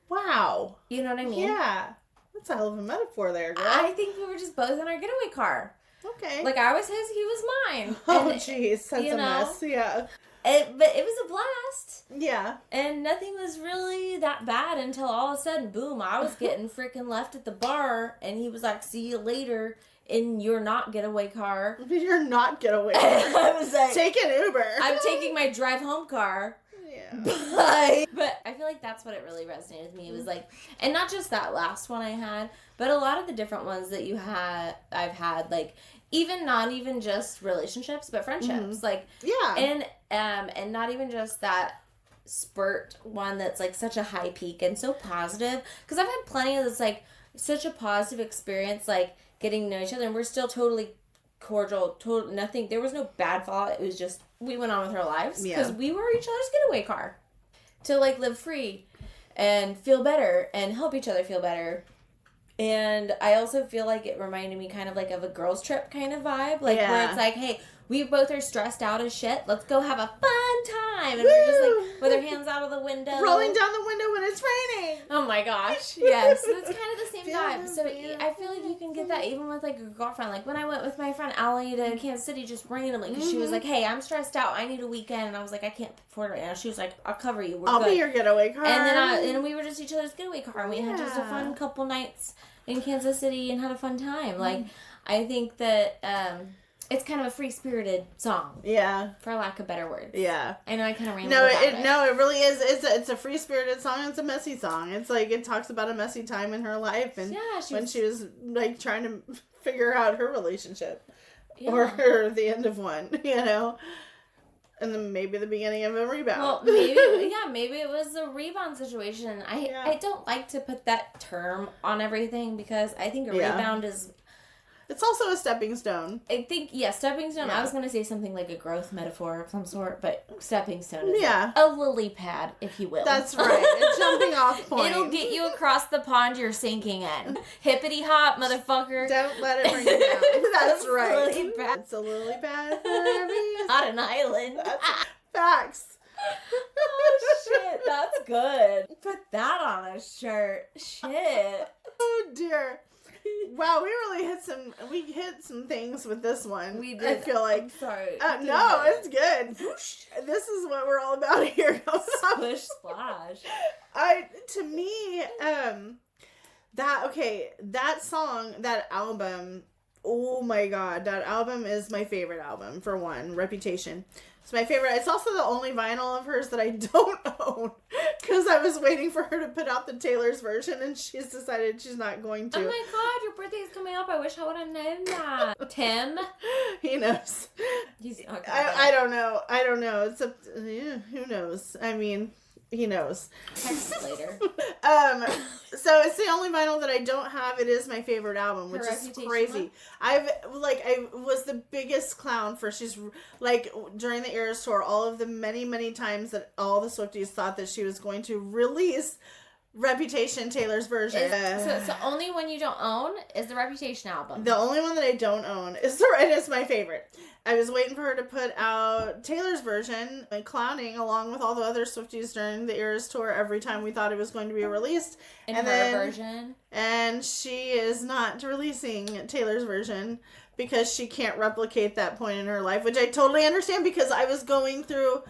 wow. You know what I mean? Yeah. That's a hell of a metaphor there, girl. I think we were just both in our getaway car. Okay. Like I was his, he was mine. Oh, jeez. That's a mess. Yeah. But it was a blast. Yeah. And nothing was really that bad until all of a sudden, boom, I was getting freaking left at the bar, and he was like, see you later. In your not getaway car. Your not getaway car. I was like, take an Uber. I'm taking my drive home car. Yeah. But I feel like that's what it really resonated with me. It was like, and not just that last one I had, but a lot of the different ones that I've had, like, not even just relationships, but friendships. Like, yeah. And not even just that spurt one that's like such a high peak and so positive. Because I've had plenty of this, like, such a positive experience, like, getting to know each other, and we're still totally cordial, total, nothing. There was no bad fallout. It was just, we went on with our lives. Because Yeah. we were each other's getaway car. To, like, live free and feel better and help each other feel better. And I also feel like it reminded me kind of like of a girls trip kind of vibe. Like, where it's like, hey, we both are stressed out as shit. Let's go have a fun time. And we're just like, with our hands out of the window. Rolling down the window when it's raining. Oh my gosh. Yes. That's kind of the same Feel vibe. the So rain. I feel like you can get that even with like a girlfriend. Like when I went with my friend Allie to Kansas City just randomly. Because she was like, hey, I'm stressed out. I need a weekend. And I was like, I can't afford it right now. She was like, I'll cover you. We're I'll good. be your getaway car. And then we were just each other's getaway car. And we had just a fun couple nights in Kansas City and had a fun time. Like, I think that it's kind of a free-spirited song. Yeah. For lack of better words. Yeah. I know I kind of rambled No, about it. No, it really is. It's a free-spirited song. It's a messy song. It's like, it talks about a messy time in her life. And when she was, like, trying to figure out her relationship. Yeah. Or the end of one, you know? And then maybe the beginning of a rebound. Well, maybe it was a rebound situation. I don't like to put that term on everything because I think a rebound is... It's also a stepping stone. I think, stepping stone. Yeah. I was going to say something like a growth metaphor of some sort, but stepping stone is Yeah. a lily pad, if you will. That's right. A jumping off point. It'll get you across the pond you're sinking in. Hippity hop, motherfucker. Don't let it bring you down. That's right. Lily pad. It's a lily pad for Hermes. Not an island. That's facts. Oh, shit. That's good. Put that on a shirt. Shit. Oh, dear. Wow, we hit some things with this one. We did. I feel like. I'm sorry. No, it's good. This is what we're all about here. Splish splash. To me, that song, that album, oh my god, that album is my favorite album, for one. Reputation. It's my favorite. It's also the only vinyl of hers that I don't own, because I was waiting for her to put out the Taylor's version, and she's decided she's not going to. Oh my god, your birthday is coming up. I wish I would have known that. Tim? He knows. He's not I don't know. I don't know. It's who knows? I mean, he knows. Text later. So it's the only vinyl that I don't have. It is my favorite album, which is crazy. I was the biggest clown for, she's like, during the Eras tour, all of the many times that all the Swifties thought that she was going to release Reputation, Taylor's version. So the only one you don't own is the Reputation album. The only one that I don't own is and it's my favorite. I was waiting for her to put out Taylor's version, and clowning along with all the other Swifties during the Eras tour every time we thought it was going to be released. In and her version. And she is not releasing Taylor's version because she can't replicate that point in her life, which I totally understand, because I was going through...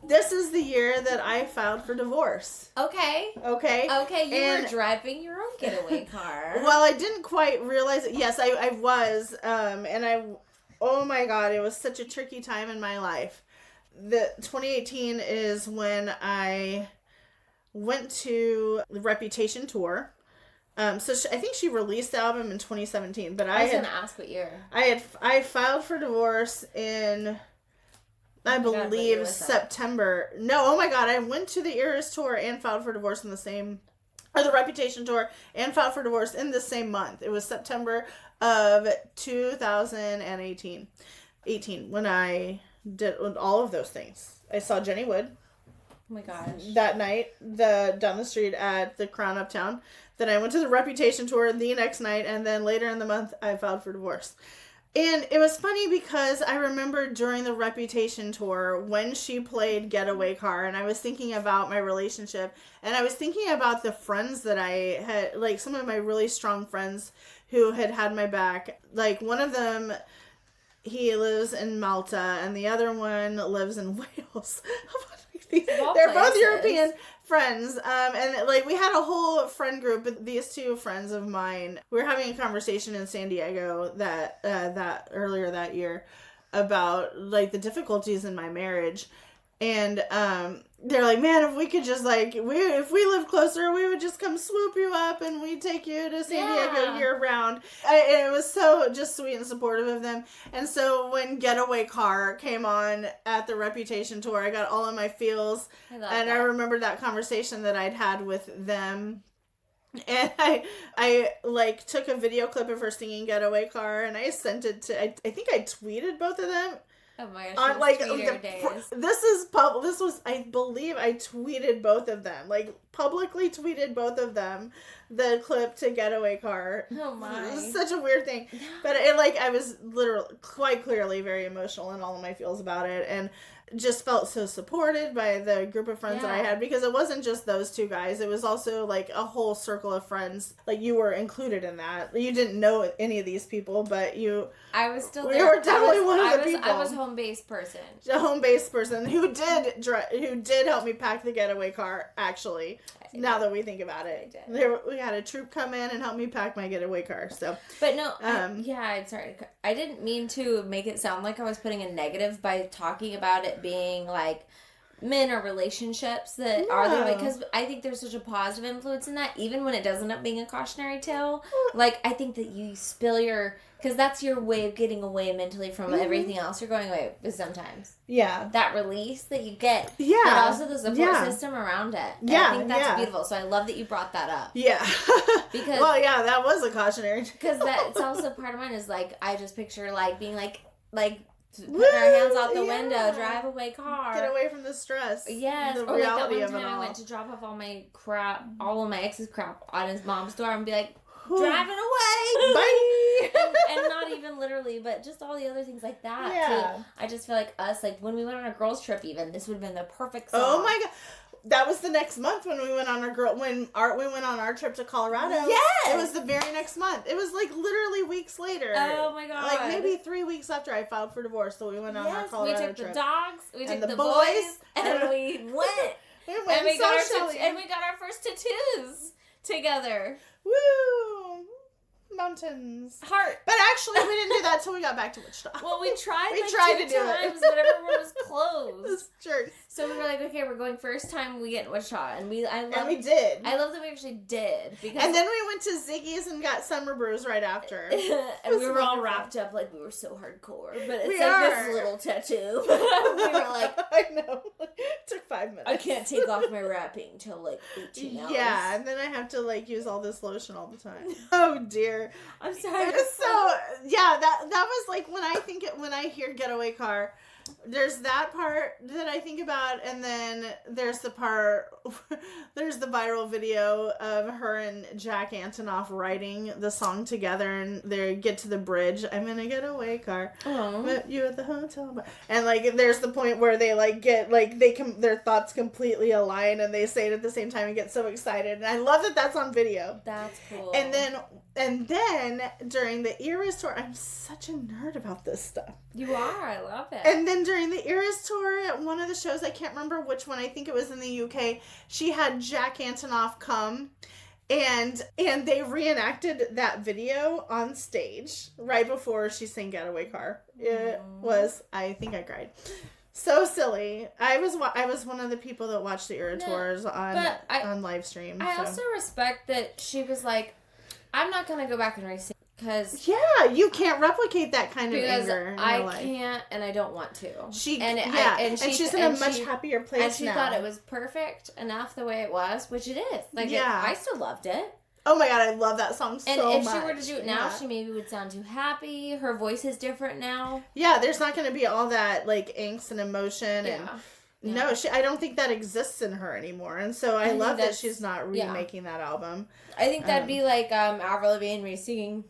This is the year that I filed for divorce. Okay. You were driving your own getaway car. Well, I didn't quite realize it. Yes, I was. Oh my God, it was such a tricky time in my life. The 2018 is when I went to the Reputation tour. I think she released the album in 2017, but I was going to ask what year. I filed for divorce in... I believe September. No, oh my God, I went to the Eras tour and filed for divorce in the Reputation tour and filed for divorce in the same month. It was September of 2018. When I did all of those things. I saw Jenny Wood. Oh my gosh. That night, down the street at the Crown Uptown. Then I went to the Reputation tour the next night, and then later in the month, I filed for divorce. And it was funny because I remember during the Reputation tour when she played Getaway Car, and I was thinking about my relationship, and I was thinking about the friends that I had, like some of my really strong friends who had my back. Like one of them, he lives in Malta, and the other one lives in Wales. They're both European friends, and like we had a whole friend group. But these two friends of mine, we were having a conversation in San Diego that earlier that year about like the difficulties in my marriage, and they're like, man, if we could just like if we lived closer, we would just come swoop you up and we'd take you to San Diego year round. And it was so just sweet and supportive of them. And so when Getaway Car came on at the Reputation tour, I got all in my feels. I remember that conversation that I'd had with them And I like took a video clip of her singing Getaway Car, and I sent it to, I think I tweeted both of them. Oh my gosh, On like days. This was, I believe I tweeted both of them, like publicly tweeted both of them, the clip to Getaway Car. Oh my. It was such a weird thing. But it, like, I was literally quite clearly very emotional in all of my feels about it, and just felt so supported by the group of friends that I had, because it wasn't just those two guys. It was also like a whole circle of friends. Like, you were included in that. You didn't know any of these people, but I was still we there. were definitely one of the people. I was a home-based person. A home-based person who did help me pack the Getaway Car, actually. Now that we think about it, we had a troop come in and help me pack my Getaway Car. So, but no, I'm sorry. I didn't mean to make it sound like I was putting a negative by talking about it being like men or relationships that are the way, because I think there's such a positive influence in that, even when it does end up being a cautionary tale. Like, I think that you spill because that's your way of getting away mentally from everything else you're going away with sometimes. Yeah. That release that you get. Yeah. But also the support system around it. And I think that's beautiful. So I love that you brought that up. Yeah. Because, well, yeah, that was a cautionary tale. Because that's also part of mine is, like, I just picture, like, being, like putting our hands out the window, drive away car. Get away from the stress. Yes. The or reality like of that it one time all. I went to drop off all my crap, all of my ex's crap on his mom's door and be like, drive it away. Bye. and not even literally, but just all the other things like that. Yeah. Too. I just feel like us, like when we went on a girls trip even, this would have been the perfect song. Oh my God. That was the next month when we went on we went on our trip to Colorado. Yes! It was the very next month. It was like literally weeks later. Oh my God. Like maybe 3 weeks after I filed for divorce, so we went on our Colorado trip. We took the dogs, we took the the boys, and we went. And we got our first tattoos together. Woo! Mountains. Heart. But actually, we didn't do that until we got back to Wichita. Well, we tried We like tried two to do it. times, but everyone was closed. This jerk. So we were like, okay, we're going first time we get in Wichita, and we did. I love that we actually did, because and then we went to Ziggy's and got summer brews right after. and we were all wrapped up like we were so hardcore, but it's this little tattoo. We were like, I know, it took 5 minutes. I can't take off my wrapping till like 18 hours. Yeah, and then I have to like use all this lotion all the time. Oh dear. I'm sorry. So yeah, that was like when I hear Getaway Car, there's that part that I think about, and then there's the viral video of her and Jack Antonoff writing the song together, and they get to the bridge. I'm in a getaway car. Met you at the hotel bar. And like there's the point where they like get like their thoughts completely align, and they say it at the same time and get so excited. And I love that that's on video. That's cool. And then during the Eras tour, I'm such a nerd about this stuff. You are. I love it. And then during the Eras tour, at one of the shows, I can't remember which one, I think it was in the UK, she had Jack Antonoff come, and they reenacted that video on stage right before she sang Getaway Car. It was, I think I cried. So silly. I was one of the people that watched the Era tours on live stream. I also respect that she was like, I'm not going to go back and re-sing, because... Yeah, you can't replicate that kind of anger in your life. I can't, and I don't want to. She's in a much happier place now. And she thought it was perfect enough the way it was, which it is. Like, I still loved it. Oh my God, I love that song so much. And if she were to do it now, she maybe would sound too happy. Her voice is different now. Yeah, there's not going to be all that, like, angst and emotion and... Yeah. No, I don't think that exists in her anymore, and so I love that she's not remaking that album. I think that'd be like Avril Lavigne re-singing,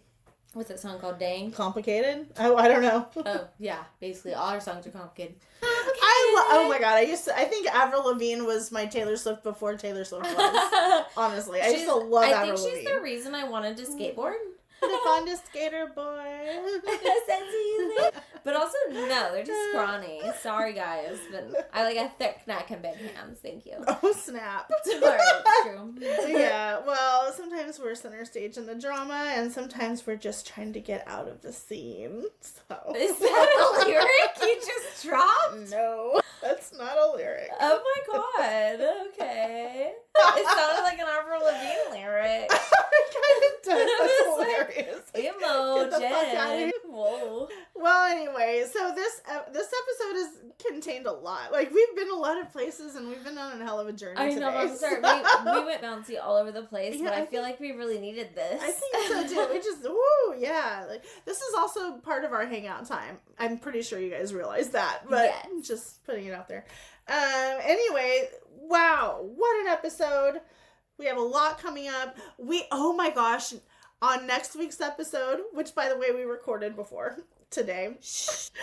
what's that song called, Dang? Complicated? Oh, I don't know. Oh, yeah, basically all her songs are complicated. Oh my God, I think Avril Lavigne was my Taylor Swift before Taylor Swift was. Honestly, I used to love Avril Lavigne. I think she's the reason I wanted to skateboard. The fondest skater boy. But also, no, they're just scrawny. Sorry, guys, but I like a thick neck and big hands. Thank you. Oh, snap. Sorry, it's true. Yeah, well, sometimes we're center stage in the drama, and sometimes we're just trying to get out of the scene. So. Is that a lyric you just dropped? No, that's not a lyric. Oh my God, okay. It sounded like an Avril Lavigne lyric. It kind of That's hilarious. Get the fuck out of Emoji. here. Whoa. Well, anyway, so this episode has contained a lot. Like, we've been a lot of places, and we've been on a hell of a journey I today. know, I'm sorry. We went bouncy all over the place, Yeah, but I feel like we really needed this. I think so, too. We just, woo, yeah. Like, this is also part of our hangout time. I'm pretty sure you guys realize that, but Yes. just putting it out there. Anyway, wow, what an episode. We have a lot coming up. Oh my gosh, on next week's episode, which, by the way, we recorded before today.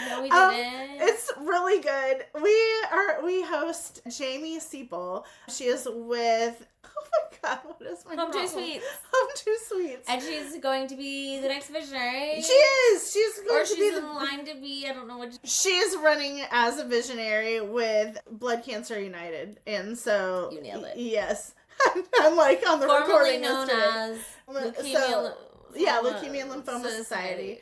No, we didn't. It's really good. We host Jamie Seeple. She is with, oh my god, what is my Home Two problem? Sweets. Home Two Sweets. And she's going to be the next visionary. She is. She's going Or to be she's in line to be, I don't know what. She's running as a visionary with Blood Cancer United, and so You nailed it. Yes, I'm like on the Formerly recording known yesterday. as Leukemia and Lymphoma Society.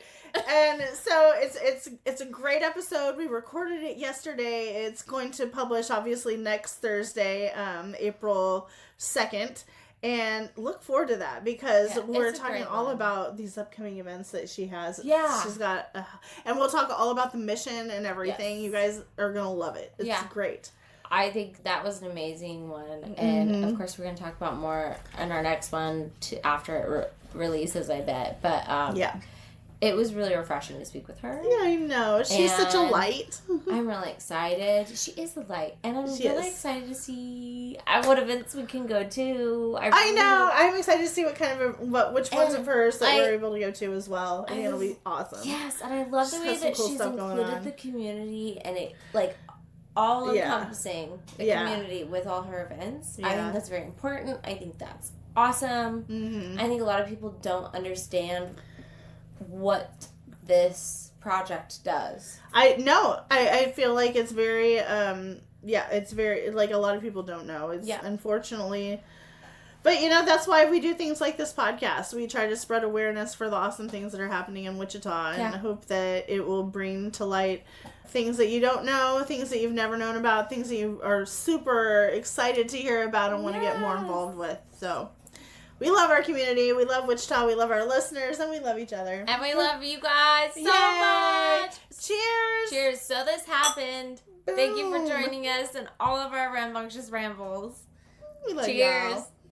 And so it's a great episode. We recorded it yesterday. It's going to publish obviously next Thursday, April 2nd. And look forward to that because we're talking all about these upcoming events that she has. Yeah. She's got, and we'll talk all about the mission and everything. Yes. You guys are going to love it. It's great. I think that was an amazing one. And of course, we're going to talk about more in our next one after it releases, I bet. But yeah. It was really refreshing to speak with her. Yeah, I know. She's such a light. I'm really excited. She is the light. And I'm She really is. excited to see what events we can go to. I know. I'm excited to see what kind of which ones of hers that we're able to go to as well. I think it'll be awesome. Yes, and I love the She's way got some that cool she's stuff going included on. the community and it all encompassing the community with all her events. I think that's very important. I think that's awesome. Mm-hmm. I think a lot of people don't understand what this project does. I feel like it's very it's very like a lot of people don't know. It's unfortunately, but that's why we do things like this podcast. We try to spread awareness for the awesome things that are happening in Wichita and hope that it will bring to light things that you don't know, things that you've never known about, things that you are super excited to hear about and want to get more involved with. So we love our community. We love Wichita. We love our listeners. And we love each other. And we love you guys so Yay! much. Cheers. Cheers. So this happened. Boom. Thank you for joining us in all of our rambunctious rambles. We love Cheers. y'all.